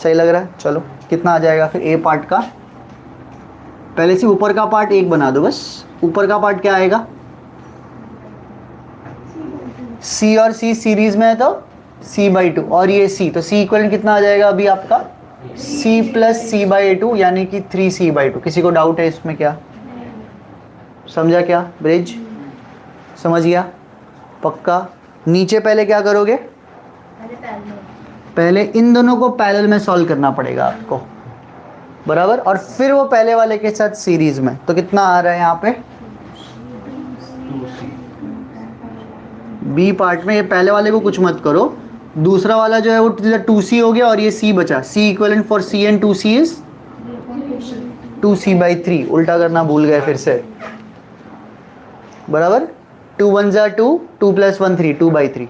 सही लग रहा है? चलो कितना आ जाएगा फिर A पार्ट का? पहले से ऊपर का पार्ट 1 बना दो बस। ऊपर का पार्ट क्या आएगा? C और C सीरीज में है तो C/2, और ये C, तो C इक्वलेंट कितना आ जाएगा अभी आपका? C प्लस C/2 यानी कि 3C/2। किसी को डाउट है इसमें? क्या समझा? क्या ब्रिज समझ गया? पक्का? नीचे पहले क्या करोगे? पहले इन दोनों को पैरेलल में सॉल्व करना पड़ेगा आपको, बराबर, और फिर वो पहले वाले के साथ सीरीज में। तो कितना आ रहा है यहाँ पे? बी पार्ट में ये पहले वाले को कुछ मत करो, दूसरा वाला जो है वो 2c हो गया और ये c बचा। c equivalent for c and 2c is 2c/3। उल्टा करना भूल गए फिर से, बराबर। 2 1 जा 2, 2 + 1 3, 2/3।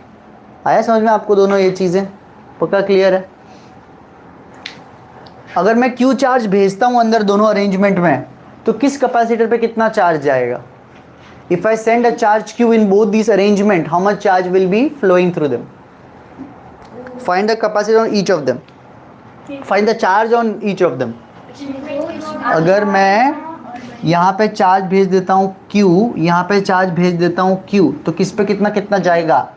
आया समझ में आपको दोनों ये चीज़ें? पक्का क्लियर है? अगर मैं Q चार्ज भेजता हूँ अंदर दोनों अरेंजमेंट में, तो किस कैपेसिटर पे कितना चार्ज जाएगा? If I send a charge Q in both these arrangement, how much charge will be flowing through them? Find the capacity on each of them. Find the charge on each of them. अगर मैं यहाँ पे charge भेज देता हूँ Q, यहाँ पे charge भेज देता हूँ Q, तो किस पे कितना कितना जाएगा?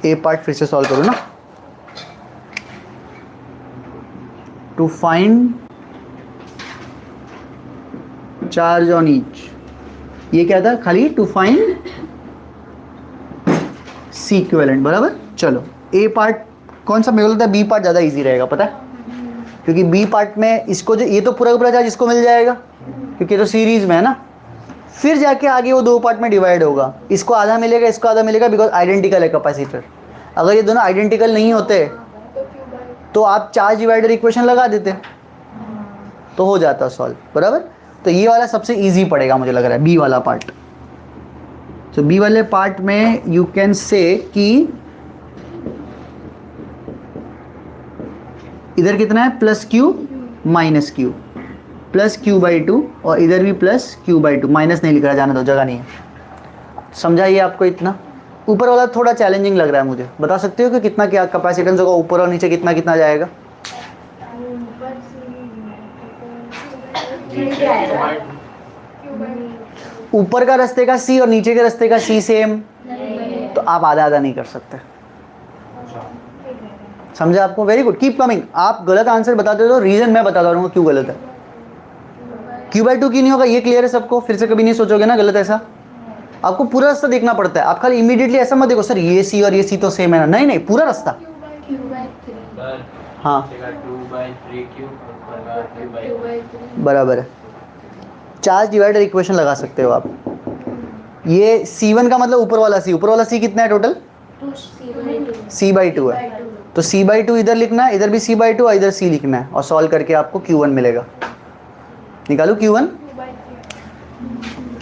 ए पार्ट फिर से सॉल्व करो ना। To find charge on each, ये क्या था? खाली टू फाइंड सी इक्विवेलेंट, बराबर। चलो ए पार्ट कौन सा? मेरे को लगता है बी पार्ट ज़्यादा इजी रहेगा, पता है, क्योंकि बी पार्ट में इसको जो ये तो पूरा का पूरा चार्ज इसको मिल जाएगा, क्योंकि ये तो सीरीज में है ना। फिर जाके आगे वो दो पार्ट में डिवाइड होगा, इसको आधा मिलेगा, इसको आधा मिलेगा, बिकॉज आइडेंटिकल है कैपेसिटर। अगर ये दोनों आइडेंटिकल नहीं होते तो आप चार्ज डिवाइडर इक्वेशन लगा देते तो हो जाता सॉल्व, बराबर। तो ये वाला सबसे इजी पड़ेगा मुझे लग रहा है, बी वाला पार्ट। तो बी वाले पार्ट में यू कैन से कि इधर कितना है? +q -q, +q/2, और इधर भी +q/2। माइनस नहीं लिख रहा, जाने दो, जगह नहीं है। समझाइए आपको इतना। ऊपर वाला थोड़ा चैलेंजिंग लग रहा है मुझे, बता सकते हो कि कितना क्या कैपेसिटेंस होगा ऊपर और नीचे, कितना कितना जाएगा? ऊपर का रास्ते का C और नीचे के रास्ते का C सेम, तो आप आधा आधा नहीं कर सकते। समझा आपको? Very good, keep coming. आप गलत आंसर बताते हो तो रीजन मैं बताता रहूँगा क्यों गलत है। q/2 क्यों नहीं होगा ये क्लियर है सबको? फिर से कभी नहीं सोचोगे ना गलत ऐसा। आपको पूरा रास्ता देखना पड़ता है, आप खाली इमीडिएटली ऐसा मत देखो सर ये C और ये C तो सेम है ना, नहीं नहीं, पूरा रास्ता। हाँ
2/3q
बराबर है। चार्ज डिवाइडर इक्वेशन लगा सकते हो आप। ये C1 का मतलब ऊपर वाला C, ऊपर वाला C कितना है टोटल? c/2 है, तो c/2 इधर लिखना है, इधर भी c/2 और इधर C लिखना है, और सॉल्व करके आपको Q1 मिलेगा। निकालो Q1।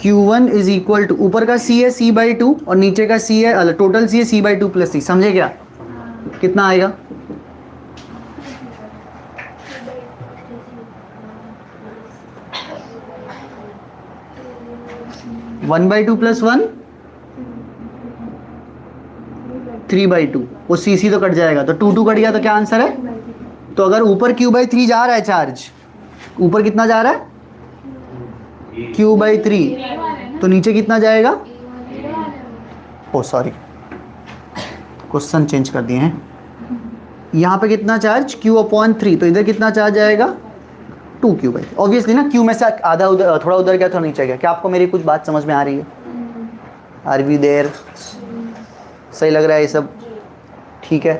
Q1 is equal to, ऊपर का C है c/2 और नीचे का C है, टोटल C है c/2 + C। समझे क्या? कितना आएगा? One by two plus one 3/2, वो CC तो कट जाएगा, तो 2 कट गया, तो क्या आंसर है? तो अगर ऊपर q/3 जा रहा है चार्ज, ऊपर कितना जा रहा है? q/3, तो नीचे कितना जाएगा? ओ सॉरी, क्वेश्चन चेंज कर दिए हैं। यहाँ पे कितना चार्ज? q/3, तो इधर कितना चार्ज आएगा? 2q/3। ऑब्वियसली ना, q में से आधा उधर, थोड़ा उधर गया, थोड़ा नीचे गया। क्या आपको मेरी कुछ बात समझ में आ रही है? Are we there? सही लग रहा है ये सब? ठीक है,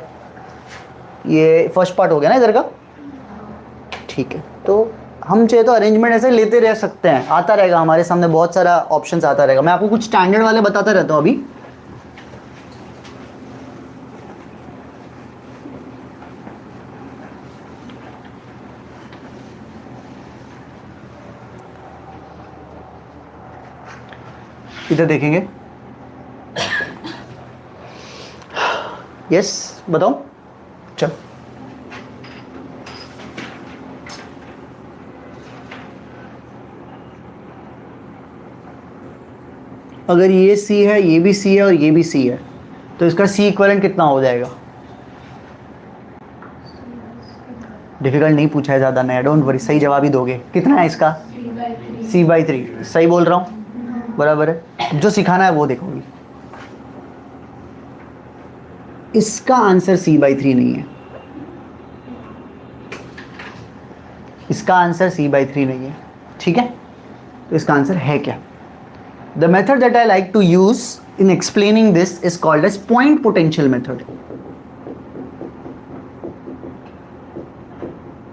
ये फर्स्ट पार्ट हो गया ना इधर का। ठीक है, तो हम चाहे तो अरेंजमेंट ऐसे लेते रह सकते हैं, आता रहेगा हमारे सामने, बहुत सारा ऑप्शंस आता रहेगा। मैं आपको कुछ स्टैंडर्ड वाले बताता रहता हूँ अभी। इधर देखेंगे। यस बताओ, चल। अगर ये C है, ये भी C है और ये भी C है, तो इसका C इक्विवेलेंट कितना हो जाएगा? डिफिकल्ट नहीं पूछा है ज़्यादा, नहीं, डोंट वरी, सही जवाब ही दोगे। कितना है इसका? c/3। सही बोल रहा हूँ, बराबर है। जो सिखाना है वो देखोगी। इसका आंसर c/3 नहीं है, इसका आंसर c/3 नहीं है, ठीक है। तो इसका आंसर है क्या? The method that I like to use in explaining this is called as point potential method.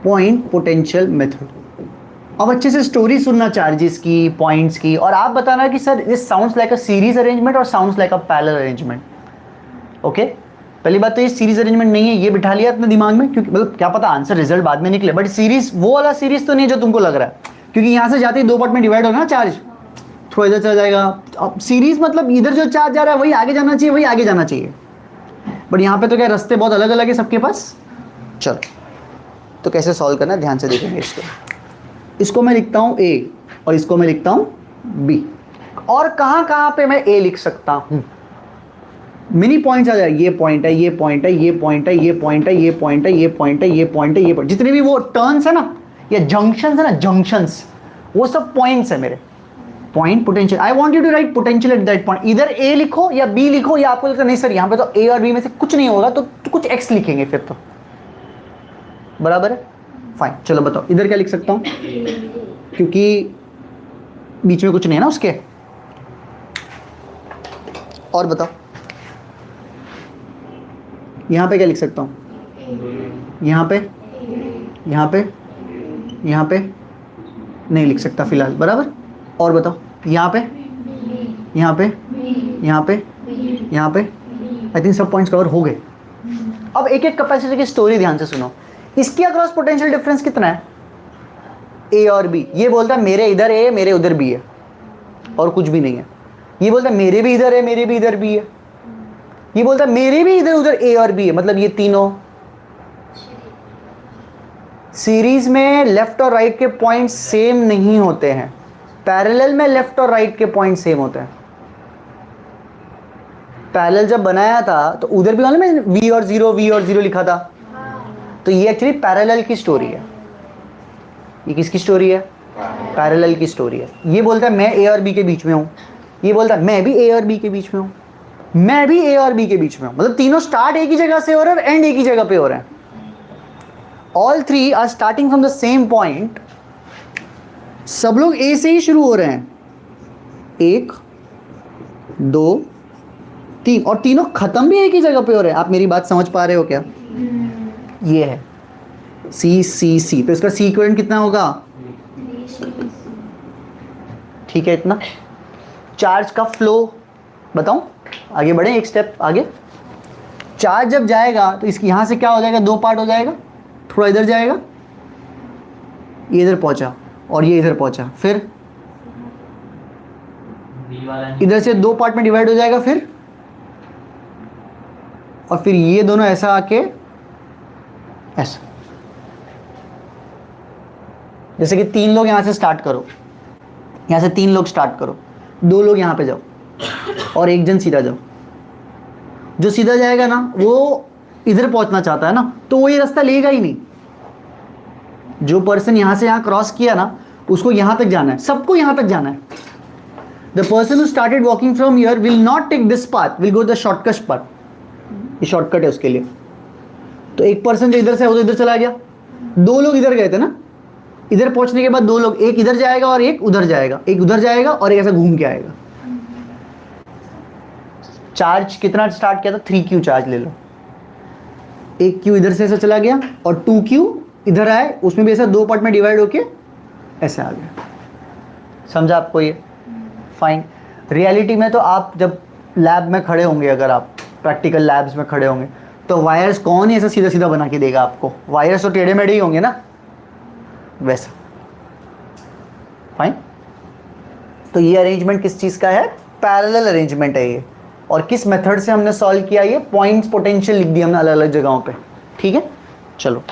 Point potential method. अब अच्छे से स्टोरी सुनना चार्जेस की, पॉइंट्स की, और आप बताना कि sir this sounds like a series arrangement और sounds like a parallel arrangement. Okay, पहली बात तो ये सीरीज अरेंजमेंट नहीं है, ये बिठा लिया अपने दिमाग में, क्योंकि मतलब क्या पता आंसर रिजल्ट बाद में निकले, बट सीरीज वो वाला सीरीज तो नहीं जो तुमको लग रहा है, क्योंकि यहाँ से जाते ही 2 पार्ट में डिवाइड होगा ना चार्ज, थोड़ा इधर चला जाएगा। अब सीरीज मतलब इधर जो चार्ज जा रहा है वही आगे जाना चाहिए, वही आगे जाना चाहिए, बट यहाँ पे तो क्या रास्ते बहुत अलग अलग है सबके पास। चलो तो कैसे सॉल्व करना है ध्यान से देखेंगे इसको। इसको मैं लिखता हूँ A और इसको मैं लिखता हूँ B, और कहाँ कहाँ पे मैं A लिख सकता हूँ, मिनी पॉइंट्स आ जाए, ये पॉइंट है, ये पॉइंट है, ये पॉइंट है, ये पॉइंट है, ये पॉइंट है, ये पॉइंट है, ये पॉइंट है, ये पॉइंट, जितने भी वो टर्न्स है ना या जंक्शंस है ना, जंक्शंस वो सब पॉइंट्स है मेरे। Point potential, I want you to write potential at that point, इधर A लिखो या B लिखो, या आपको लगता नहीं सर यहाँ पे तो A और B में से कुछ नहीं होगा तो कुछ X लिखेंगे फिर तो बराबर है। फाइन, चलो बताओ इधर क्या लिख सकता हूँ, क्योंकि बीच में कुछ नहीं है ना उसके। और बताओ यहाँ पे क्या लिख सकता हूँ, यहाँ पे, यहाँ पे, यहाँ पे नहीं लिख सकता फिलहाल, बराबर। और बताओ यहाँ पे, यहाँ पे, यहाँ पे, यहाँ पे, आई थिंक सब पॉइंट्स कवर हो गए। अब एक एक कैपेसिटर की स्टोरी ध्यान से सुनो। इसके अक्रॉस पोटेंशियल डिफरेंस कितना है, A और B। ये बोलता है मेरे इधर A है, मेरे उधर B है, और कुछ भी नहीं है। ये बोलता है मेरे भी इधर है, मेरे भी इधर B है। ये बोलता है मेरे भी इधर उधर A और B है, मतलब ये तीनों सीरीज में लेफ्ट और राइट के पॉइंट सेम नहीं होते हैं, पैरेलल में लेफ्ट और राइट के पॉइंट सेम होते हैं। पैरेलल जब बनाया था तो उधर भी मालूम है V और 0 लिखा था, तो ये एक्चुअली पैरेलल की स्टोरी है। ये किसकी स्टोरी है, पैरेलल की स्टोरी है। ये बोलता है मैं A और B के बीच में हूँ, ये बोलता है मैं भी A और B के बीच में हूँ, मैं भी A और B के बीच में हूँ, मतलब तीनों स्टार्ट एक ही जगह से हो रहे हैं और एंड एक ही जगह पे हो रहे हैं। All three are starting from the same point, सब लोग A से ही शुरू हो रहे हैं, 1 2 3, और तीनों खत्म भी एक ही जगह पे हो रहे हैं। आप मेरी बात समझ पा रहे हो क्या, ये है C, तो इसका C इक्विवेलेंट कितना होगा, ठीक है इतना। चार्ज का फ्लो बताऊं, आगे बढ़े एक स्टेप आगे। चार्ज जब जाएगा तो इसकी यहाँ से क्या हो जाएगा, 2 पार्ट हो जाएगा, थोड़ा इधर जाएगा, ये इधर पहुंचा और ये इधर पहुंचा, फिर इधर से 2 पार्ट में डिवाइड हो जाएगा, फिर और फिर ये दोनों ऐसा आके ऐसा, जैसे कि 3 लोग यहां से स्टार्ट करो, यहां से 3 लोग स्टार्ट करो, 2 लोग यहां पे जाओ और 1 जन सीधा जाओ। जो सीधा जाएगा ना वो इधर पहुंचना चाहता है ना, तो वो ये रास्ता लेगा ही नहीं। जो पर्सन यहां से यहां क्रॉस किया ना उसको यहां तक जाना है, सबको यहां तक जाना है। The person who started walking from here will not take this path, will go the shortcut path, ये शॉर्टकट है उसके लिए। तो एक पर्सन जो इधर से है वो तो इधर चला गया, 2 लोग इधर गए थे ना, इधर पहुंचने के बाद 2 लोग, एक इधर जाएगा और एक उधर जाएगा, एक उधर जाएगा और एक ऐसा घूम के आएगा। चार्ज कितना स्टार्ट किया था, 3Q चार्ज ले लो, 1Q इधर से ऐसा चला गया और 2Q इधर आए, उसमें भी ऐसा 2 पार्ट में डिवाइड होके ऐसे आ गया। समझा आपको ये, फाइन। रियलिटी में तो आप जब लैब में खड़े होंगे, अगर आप प्रैक्टिकल लैब्स में खड़े होंगे तो वायर्स कौन ही ऐसा सीधा सीधा बना के देगा आपको, वायर्स तो टेढ़े मेढ़े ही होंगे ना, वैसा। फाइन, तो ये अरेंजमेंट किस चीज़ का है, पैरेलल अरेंजमेंट है ये। और किस मेथड से हमने सॉल्व किया, ये पॉइंट्स पोटेंशियल लिख दिया हमने अलग अलग जगहों पे, ठीक है। चलो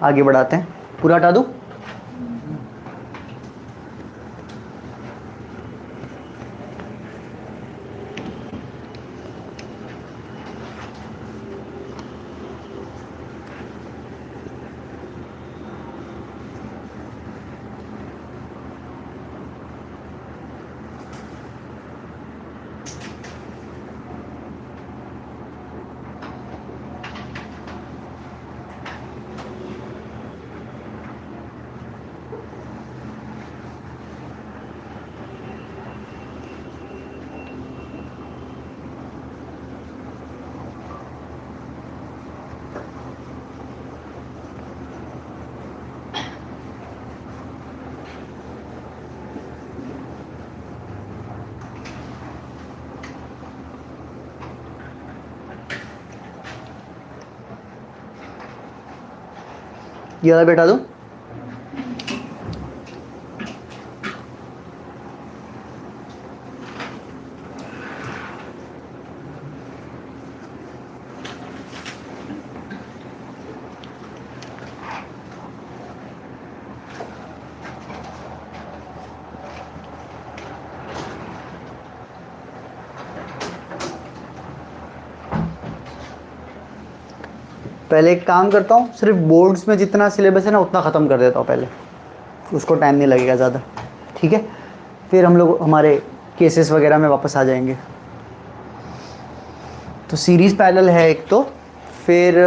आगे बढ़ाते हैं, पूरा हटा दूं। ये वाला बैठा दो। पहले एक काम करता हूँ, सिर्फ बोर्ड्स में जितना सिलेबस है ना उतना ख़त्म कर देता हूँ पहले, उसको टाइम नहीं लगेगा ज़्यादा, ठीक है। फिर हम लोग हमारे केसेस वगैरह में वापस आ जाएंगे। तो सीरीज़ पैरेलल है एक, तो फिर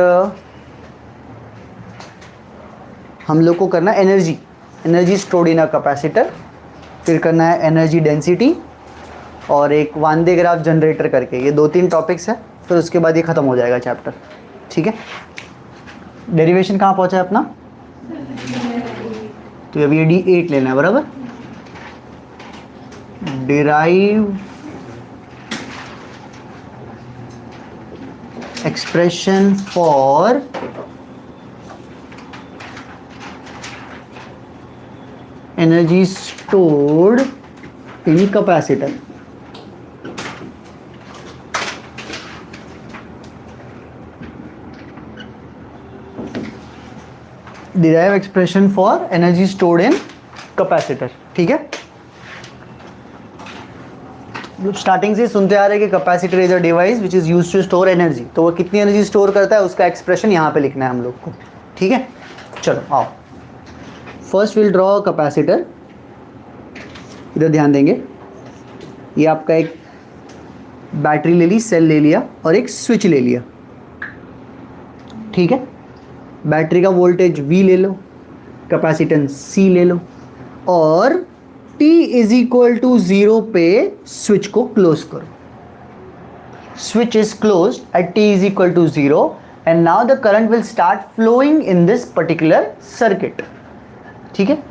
हम लोग को करना है energy stored in a capacitor, फिर करना है एनर्जी डेंसिटी और एक वान डे ग्राफ जनरेटर करके। ये 2-3 टॉपिक्स है, फिर उसके बाद ये ख़त्म हो जाएगा चैप्टर, ठीक है। डेरिवेशन कहाँ पहुँचा है अपना? तो अभी ये D8 लेना है, बराबर। Derive expression for energy stored in capacitor. Derive expression for energy stored in capacitor, ठीक है। स्टार्टिंग से सुनते आ रहे हैं कि capacitor is a device which is used to store energy. तो वो कितनी एनर्जी स्टोर करता है उसका एक्सप्रेशन यहाँ पे लिखना है हम लोग को, ठीक है। चलो आओ, फर्स्ट विल ड्रॉ कैपेसिटर। इधर ध्यान देंगे, ये आपका एक बैटरी ले ली, सेल ले लिया और एक स्विच ले लिया, ठीक है। बैटरी का वोल्टेज V ले लो, कैपेसिटेंस C ले लो और t इज इक्वल टू 0 पे स्विच को क्लोज करो। Switch is close at t is equal to 0 and now the current will start flowing in this particular circuit, ठीक है।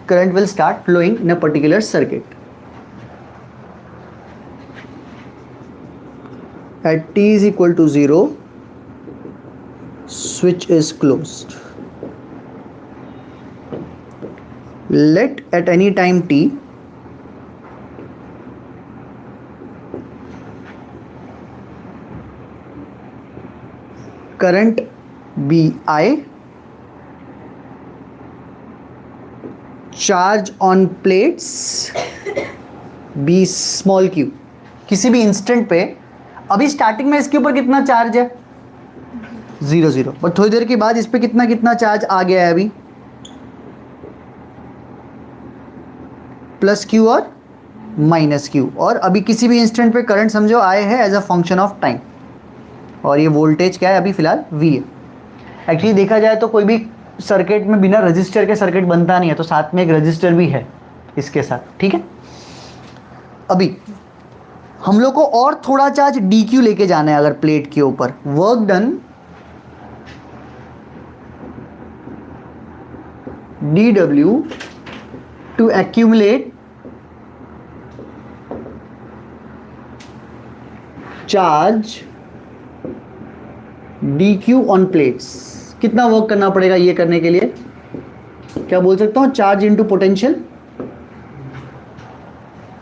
Current will start flowing in a particular circuit at t is equal to 0, switch is closed. Let at any time t current be I, charge on plates be small q। किसी भी instant पे, अभी starting में इसके ऊपर कितना charge है? 0 और थोड़ी देर के बाद इस पे कितना चार्ज आ गया है अभी? प्लस क्यू और माइनस क्यू। और अभी किसी भी इंस्टेंट पे करंट समझो आए है as a function of time, और ये वोल्टेज क्या है अभी फिलहाल V है। एक्चुअली देखा जाए तो कोई भी सर्किट में बिना रजिस्टर के सर्किट बनता नहीं है, तो साथ में एक रजिस्टर भी है इसके साथ, ठीक है। अभी हम लोग को और थोड़ा चार्ज dq लेके जाना है अगर प्लेट के ऊपर। Work done dw to accumulate charge dq on plates। कितना वर्क करना पड़ेगा ये करने के लिए? क्या बोल सकता हूँ? Charge into potential.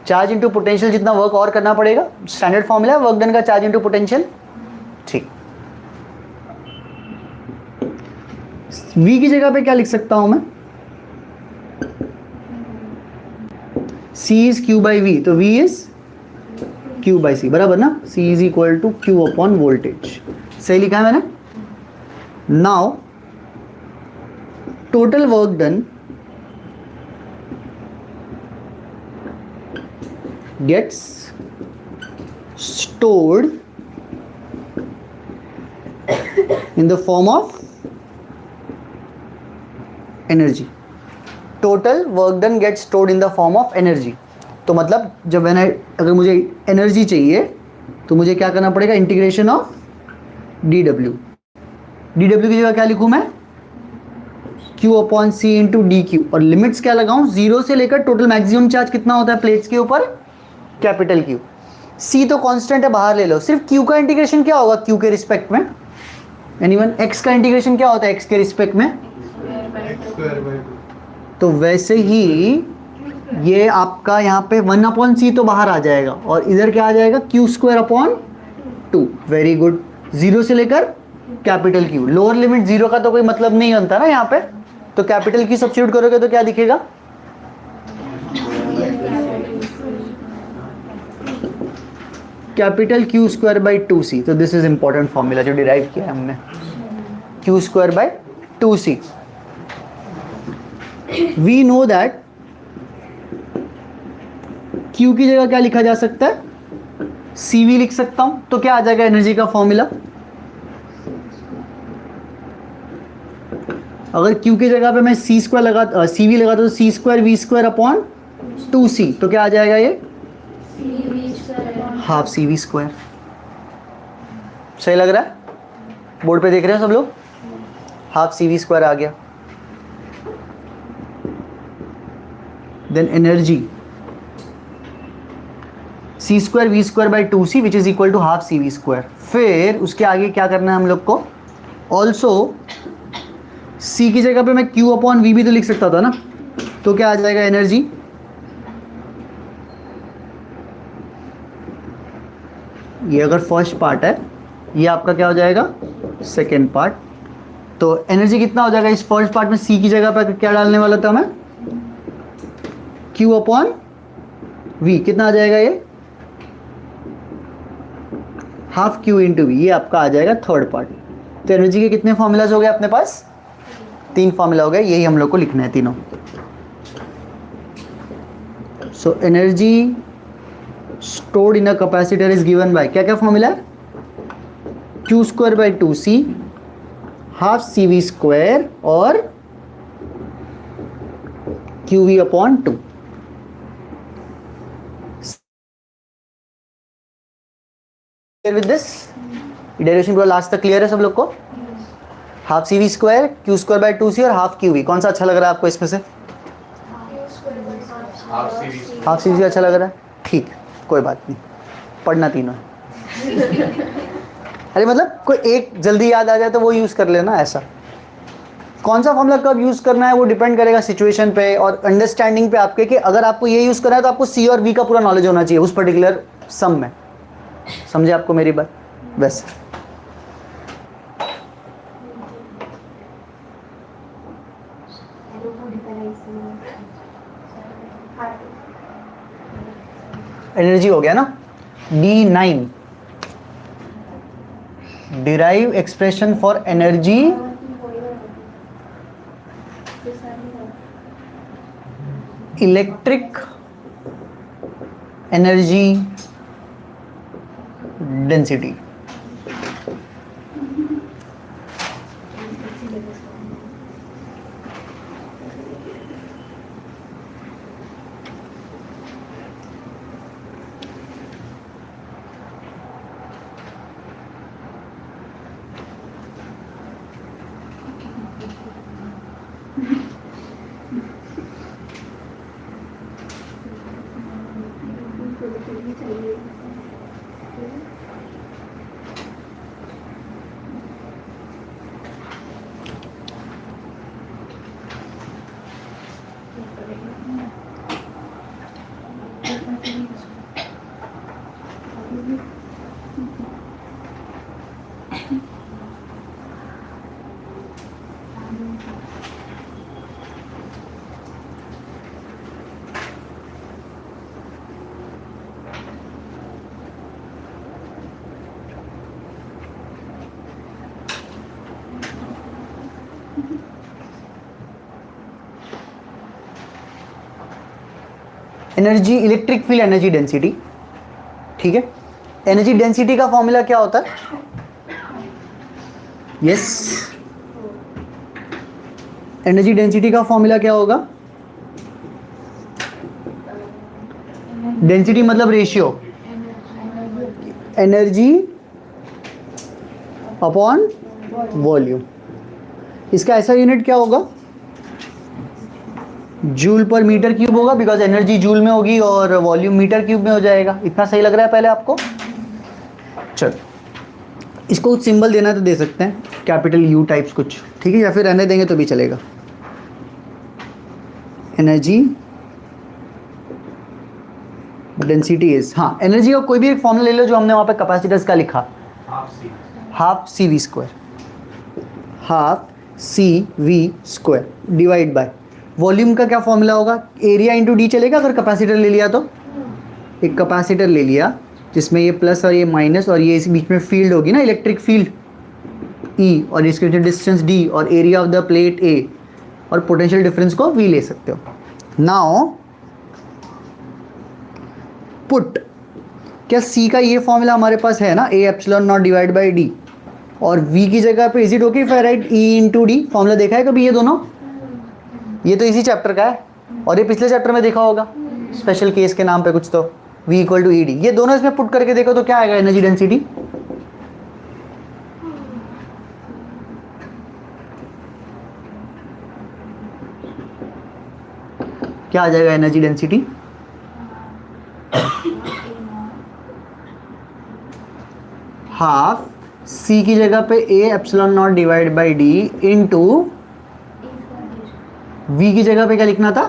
Charge into potential जितना वर्क और करना पड़ेगा, स्टैंडर्ड फॉर्मूला है वर्क डन का, चार्ज इंटू पोटेंशियल, ठीक। V की जगह पे क्या लिख सकता हूं मैं? C is Q by V, तो V is Q by C, बराबर ना। C is equal to Q upon voltage. सही लिखा है मैंने। Now total work done gets stored in the form of energy। total work done gets stored in the form of energy। तो मतलब जब मैंने अगर मुझे एनर्जी चाहिए तो मुझे क्या करना पड़ेगा? Integration of dw। dw की जगह क्या लिखूं मैं? q अपॉन सी इंटू डी क्यू। और लिमिट्स क्या लगाऊं? 0 से लेकर टोटल मैक्सिमम चार्ज कितना होता है प्लेट्स के ऊपर? Capital Q। C तो कांस्टेंट है, बाहर ले लो। सिर्फ Q का इंटीग्रेशन क्या होगा Q के रिस्पेक्ट में? एनीवन? X का इंटीग्रेशन क्या होता है X के रिस्पेक्ट में? तो वैसे ही ये आपका यहाँ पे 1/c तो बाहर आ जाएगा और इधर क्या आ जाएगा, Q²/2। Very good. 0 से लेकर कैपिटल Q। लोअर लिमिट 0 का तो कोई मतलब नहीं बनता ना यहाँ पे, तो कैपिटल Q सब्स्टिट्यूट करोगे तो क्या दिखेगा, कैपिटल Q²/2c। तो दिस इज इंपॉर्टेंट फॉर्मूला जो डिराइव किया है हमने, Q²/2c। We know that Q की जगह क्या लिखा जा सकता है, CV लिख सकता हूं, तो क्या आ जाएगा एनर्जी का फॉर्मूला, अगर Q की जगह पे मैं CV लगाता तो C²V²/2c, तो क्या आ जाएगा ये, हाफ CV²। सही लग रहा है, बोर्ड पे देख रहे हैं सब लोग, हाफ CV² आ गया। Then energy C²V²/2c which is equal to half CV²। फिर उसके आगे क्या करना है हम लोग को, ऑल्सो C की जगह पे मैं Q/V भी तो लिख सकता था ना, तो क्या आ जाएगा एनर्जी, ये अगर फर्स्ट पार्ट है, ये आपका क्या हो जाएगा, सेकेंड पार्ट। तो एनर्जी कितना हो जाएगा इस फर्स्ट पार्ट में, C की जगह पर क्या डालने वाला था मैं, Q/V, कितना आ जाएगा ये, हाफ Q इंटू V, ये आपका आ जाएगा थर्ड पार्ट। तो एनर्जी के कितने फॉर्मूलाज हो गए अपने पास, 3 फॉर्मूला हो गए, यही हम लोग को लिखना है तीनों। So energy stored in a capacitor is given by, क्या क्या फॉर्मूला है, Q²/2c, हाफ CV² और QV/2। विद दिस डेरिवेशन पूरा लास्ट तक क्लियर है सब लोग को, हाफ CV², Q²/2c और हाफ QV, कौन सा अच्छा लग रहा है आपको इसमें से, हाफ CV अच्छा लग रहा है, ठीक, कोई बात नहीं, पढ़ना तीनों है। अरे मतलब कोई एक जल्दी याद आ जाए तो वो यूज़ कर लेना, ऐसा कौन सा फॉर्मूला कब यूज़ करना है वो डिपेंड करेगा सिचुएशन पे और अंडरस्टैंडिंग पे आपके, कि अगर आपको ये यूज़ करना है तो आपको C और V का पूरा नॉलेज होना चाहिए उस पर्टिकुलर सम में, समझे आपको मेरी बात, वैसे। एनर्जी हो गया ना, D9 derive expression for energy electric energy density. Energy electric field energy density, ठीक है। एनर्जी डेंसिटी का फॉर्मूला क्या होता है, यस एनर्जी डेंसिटी का फॉर्मूला क्या होगा, डेंसिटी मतलब रेशियो, एनर्जी अपॉन वॉल्यूम। इसका ऐसा यूनिट क्या होगा, जूल पर मीटर क्यूब होगा, बिकॉज एनर्जी जूल में होगी और वॉल्यूम मीटर क्यूब में हो जाएगा। इतना सही लग रहा है पहले आपको, चलो इसको कुछ सिंबल देना है तो दे सकते हैं, कैपिटल U टाइप्स कुछ, ठीक है, या फिर रहने देंगे तो भी चलेगा। एनर्जी डेंसिटी इज, हाँ एनर्जी का कोई भी एक फॉर्मूला ले लो जो हमने वहाँ पे कैपेसिटर्स का लिखा, half C V square, half C V square divide by volume का क्या फॉर्मूला होगा, एरिया इंटू डी चलेगा अगर कैपेसिटर ले लिया तो। एक कैपेसिटर ले लिया जिसमें ये प्लस और ये माइनस और ये इस बीच में फील्ड होगी ना, इलेक्ट्रिक फील्ड ई, और इसके बीच डिस्टेंस डी और एरिया ऑफ द प्लेट ए, और पोटेंशियल डिफरेंस को वी ले सकते हो। नाउ पुट, क्या सी का ये फॉर्मूला हमारे पास है ना, ए epsilon not divide by D, और वी की जगह पे is it okay if I right E into D, formula देखा है कभी ये दोनों? ये तो इसी चैप्टर का है और ये पिछले चैप्टर में देखा होगा स्पेशल केस के नाम पे कुछ, तो V equal to E D, ये दोनों इसमें पुट करके देखो तो क्या आएगा एनर्जी डेंसिटी? क्या आ जाएगा एनर्जी डेंसिटी? हाफ C की जगह पे A epsilon not divide by D into V की जगह पे क्या लिखना था,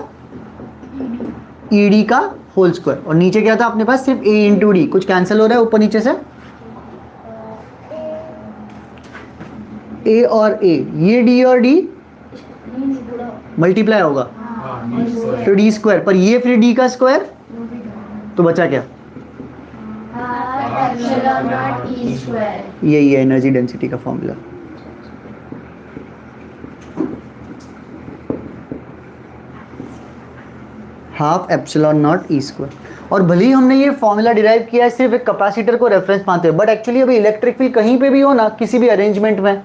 ई डी का होल स्क्वायर, और नीचे क्या था अपने पास, सिर्फ A इंटू डी, कुछ कैंसिल हो रहा है ऊपर नीचे से, A और A, ये D और D मल्टीप्लाई होगा तो डी स्क्वायर, पर ये फिर D का स्क्वायर, तो बचा क्या,
एप्सिलॉन नॉट ई स्क्वायर।
यही है एनर्जी डेंसिटी का formula. Half epsilon not E square, और भले ही हमने ये फॉर्मूला डिराइव किया है सिर्फ एक कैपेसिटर को रेफरेंस मानते हुए, बट एक्चुअली अभी इलेक्ट्रिक फील्ड कहीं पे भी हो ना, किसी भी अरेंजमेंट में,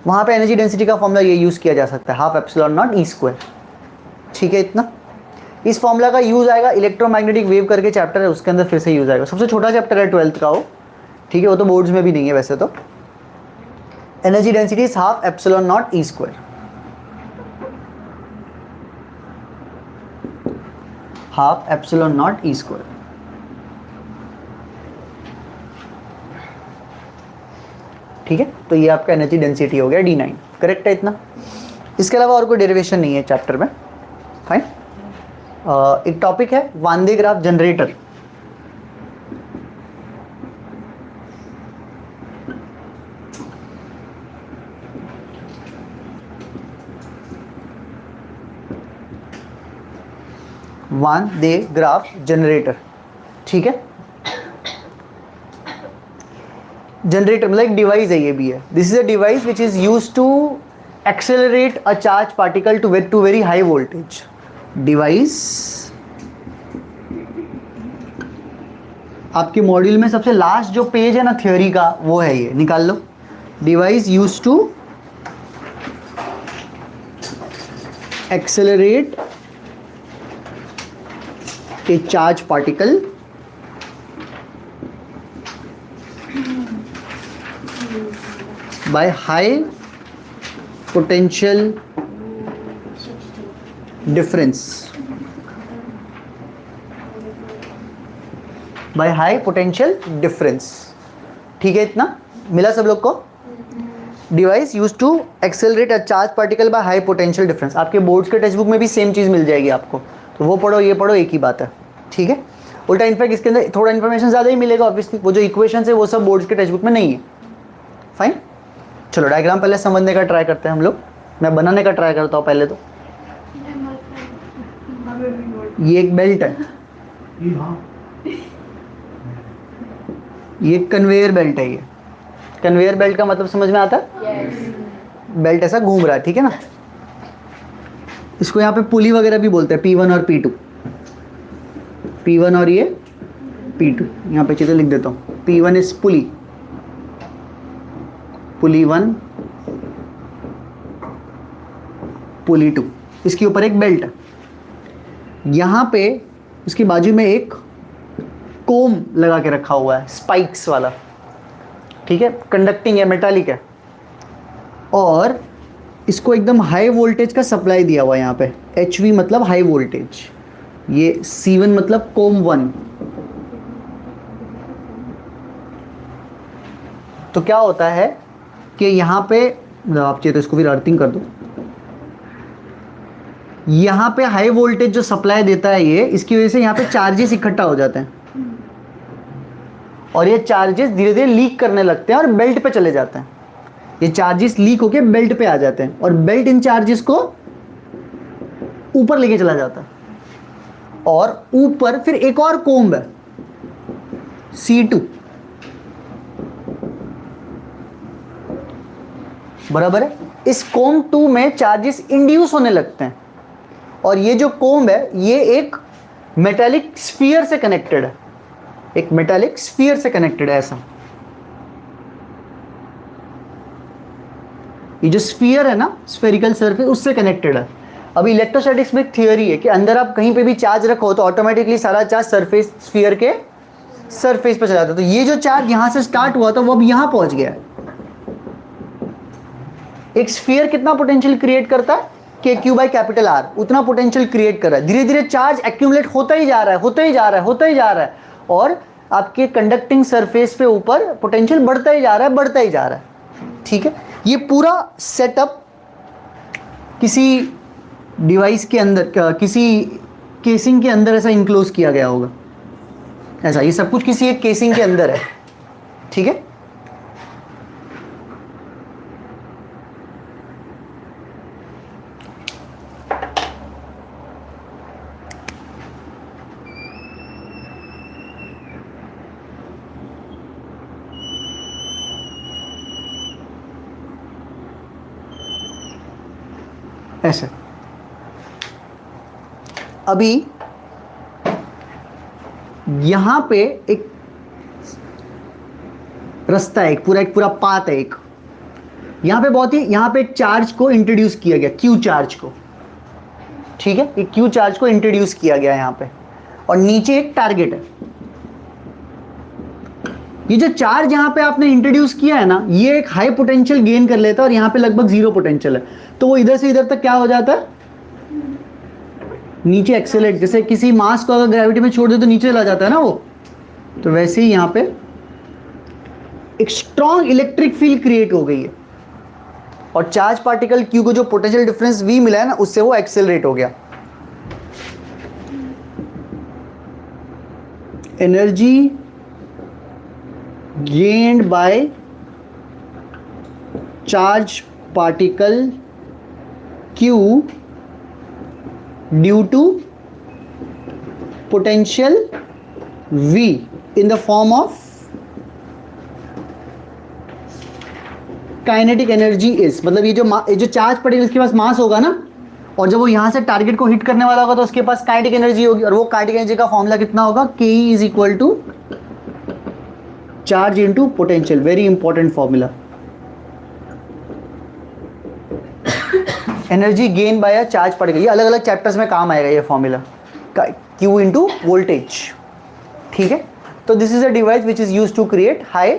वहाँ पे एनर्जी डेंसिटी का फॉर्मूला ये यूज़ किया जा सकता है, half epsilon not E square. ठीक है, इतना। इस फॉर्मूला का यूज़ आएगा इलेक्ट्रोमैग्नेटिक वेव करके चैप्टर है, उसके अंदर फिर से यूज़ आएगा, सबसे छोटा चैप्टर है 12th का वो। ठीक है, वो तो बोर्ड्स में भी नहीं है वैसे तो। Energy density is half epsilon not E square. Half epsilon not E square. ठीक है, तो ये आपका एनर्जी डेंसिटी हो गया D9। करेक्ट है इतना? इसके अलावा और कोई डेरिवेशन नहीं है चैप्टर में। फाइन। एक टॉपिक है वान दे ग्राफ जनरेटर। वान दे ग्राफ जनरेटर। ठीक है, जनरेटर मतलब एक डिवाइस है, ये भी है। This is a device which is used to accelerate a charge particle to very high voltage. Device आपके मॉड्यूल में सबसे लास्ट जो पेज है ना थ्योरी का, वो है ये, निकाल लो। Device used to accelerate a charge particle by high potential difference, by high potential difference। ठीक है, इतना मिला सब लोग को? Device use to accelerate a charge particle by high potential difference. आपके बोर्ड्स के टेक्स्ट बुक में भी सेम चीज़ मिल जाएगी आपको, तो वो पढ़ो ये पढ़ो, एक ही बात है। ठीक है, उल्टा इनफैक्ट इसके अंदर थोड़ा इन्फॉर्मेशन ज़्यादा ही मिलेगा ऑब्वियसली, वो जो इक्वेशन है वो सब बोर्ड्स के टेक्स्ट बुक में नहीं है। फाइन, चलो डायग्राम पहले समझने का ट्राई करते हैं हम लोग। मैं बनाने का ट्राई करता हूँ पहले तो। ये एक बेल्ट है, ये कन्वेयर बेल्ट है। ये कन्वेयर बेल्ट का मतलब समझ में आता है? बेल्ट ऐसा घूम रहा है, ठीक है ना। इसको यहाँ पे पुली वगैरह भी बोलते हैं, P1 और P2। P1 और ये P2, यहाँ पे चीज़ें लिख देता हूँ। P1 इज पुली, पुली 1, पुली 2। इसके ऊपर एक बेल्ट है, यहाँ पे इसकी बाजू में एक कोम लगा के रखा हुआ है, स्पाइक्स वाला। ठीक है, कंडक्टिंग है, मेटालिक है, और इसको एकदम हाई वोल्टेज का सप्लाई दिया हुआ है यहाँ पे। HV मतलब हाई वोल्टेज, ये C1 मतलब कोम 1। तो क्या होता है कि यहाँ पे आप चाहिए तो इसको भी अर्थिंग कर दो। यहाँ पे हाई वोल्टेज जो सप्लाई देता है ये, इसकी वजह से यहाँ पे चार्जेस इकट्ठा हो जाते हैं और ये चार्जेस धीरे धीरे लीक करने लगते हैं और बेल्ट पे चले जाते हैं। ये चार्जेस लीक होके बेल्ट पे आ जाते हैं और बेल्ट इन चार्जेस को ऊपर लेके चला जाता है और ऊपर फिर एक और कोम्ब है C2, बराबर है। इस कोम्ब 2 में चार्जेस इंड्यूस होने लगते हैं और ये जो कोम्ब है ये एक मेटालिक स्फीयर से कनेक्टेड है, एक मेटालिक स्फीयर से कनेक्टेड है। ऐसा ये जो स्फीयर है ना, स्फेरिकल सरफेस, उससे कनेक्टेड है। अभी इलेक्ट्रोस्टैटिक्स में एक थियोरी है कि अंदर आप कहीं पे भी चार्ज रखो तो ऑटोमेटिकली सारा चार्ज सरफेस, स्फीयर के सरफेस पे चला जाता है। तो ये जो चार्ज यहां से स्टार्ट हुआ था वो अब यहां पहुंच गया है। एक स्फीयर कितना पोटेंशियल क्रिएट करता है, KQ/R, उतना पोटेंशियल क्रिएट कर रहा है। धीरे धीरे चार्ज एक्यूमुलेट होता ही जा रहा है, होता ही जा रहा है, होता ही जा रहा है और आपके कंडक्टिंग सरफेस पे ऊपर पोटेंशियल बढ़ता ही जा रहा है, बढ़ता ही जा रहा है। ठीक है, ये पूरा सेटअप किसी डिवाइस के अंदर, किसी केसिंग के अंदर ऐसा इनक्लोज किया गया होगा। ऐसा ये सब कुछ किसी एक केसिंग के अंदर है। ठीक है, ऐसे। अभी यहां पे एक रास्ता है, एक पूरा पाथ है। एक यहां पे बहुत ही, यहां पे चार्ज को इंट्रोड्यूस किया गया, Q चार्ज को। ठीक है, एक Q चार्ज को इंट्रोड्यूस किया गया यहां पे और नीचे एक टारगेट है। ये जो चार्ज यहां पे आपने इंट्रोड्यूस किया है ना, ये एक हाई पोटेंशियल गेन कर लेता है और यहां पे लगभग 0 पोटेंशियल है, तो वो इधर से इधर तक क्या हो जाता है, नीचे एक्सेलरेट। जैसे किसी मास को अगर ग्रेविटी में छोड़ दे तो नीचे चला जाता है ना वो, तो वैसे ही यहां पे एक स्ट्रॉन्ग इलेक्ट्रिक फील्ड क्रिएट हो गई है और चार्ज पार्टिकल Q को जो पोटेंशियल डिफरेंस V मिला है ना, उससे वो एक्सेलरेट हो गया। Energy gained by charge particle Q due to potential V in the form of kinetic energy is, मतलब ये जो चार्ज पार्टिकल के पास मास होगा ना, और जब वो यहां से टारगेट को हिट करने वाला होगा तो उसके पास काइनेटिक एनर्जी होगी और वो काइनेटिक एनर्जी का फॉर्मूला कितना होगा, Ke is equal to charge into potential. Very important formula. Energy gain by a charge particle, ये अलग अलग चैप्टर्स में काम आएगा ये फॉर्मूला, Q इनटू वोल्टेज। ठीक है, तो this is a device which is used to create high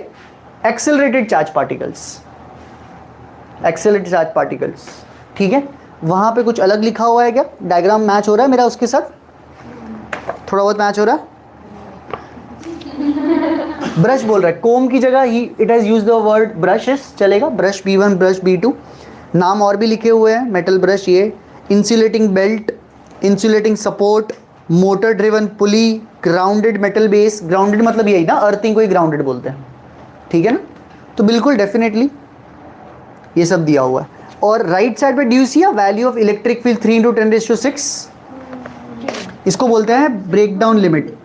accelerated charge particles, accelerated charge particles. ठीक है, वहां पे कुछ अलग लिखा हुआ है क्या, डायग्राम मैच हो रहा है मेरा उसके साथ, थोड़ा बहुत मैच हो रहा है। ब्रश बोल रहा है, कोम की जगह ही it has used the word brushes, चलेगा। ब्रश B1, ब्रश B2, नाम और भी लिखे हुए हैं। मेटल ब्रश, ये insulating belt, insulating support, motor driven pulley, grounded metal base. Grounded मतलब यही ना, अर्थिंग को ही ग्राउंडेड बोलते हैं। ठीक है ना, तो बिल्कुल डेफिनेटली ये सब दिया हुआ है। और राइट साइड पे do you see a value of electric field 3 × 10⁶, इसको बोलते हैं breakdown limit,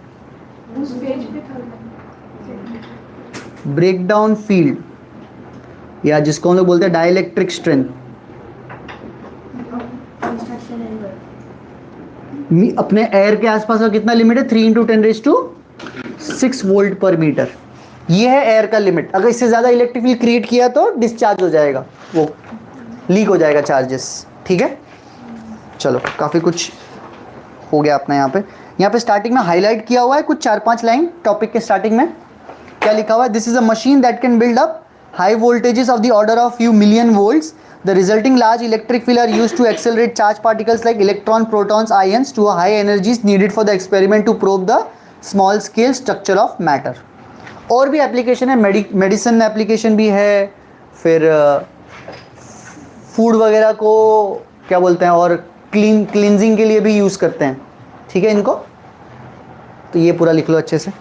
breakdown field, या जिसको हम लोग बोलते हैं डाइलेक्ट्रिक स्ट्रेंथ। अपने एयर के आसपास का कितना लिमिट है, 3 × 10⁶ वोल्ट पर मीटर। ये है एयर का लिमिट। अगर इससे ज़्यादा इलेक्ट्रिक फील्ड क्रिएट किया तो डिस्चार्ज हो जाएगा, वो लीक हो जाएगा चार्जेस। ठीक है, चलो काफ़ी कुछ हो गया अपना। यहाँ पे स्टार्टिंग में हाईलाइट किया हुआ है कुछ 4-5 लाइन टॉपिक के स्टार्टिंग में। क्या लिखा हुआ है, this is a machine that can build up high voltages of the order of few million volts. The resulting large electric field are used to accelerate charge particles like electron, protons, ions to a high energies needed for the experiment to probe the small scale structure of matter. और भी application है, medicine application भी है, फिर food वगैरह को क्या बोलते हैं, और क्लींजिंग के लिए भी यूज़ करते हैं, ठीक है इनको। तो ये पूरा लिख लो अच्छे से।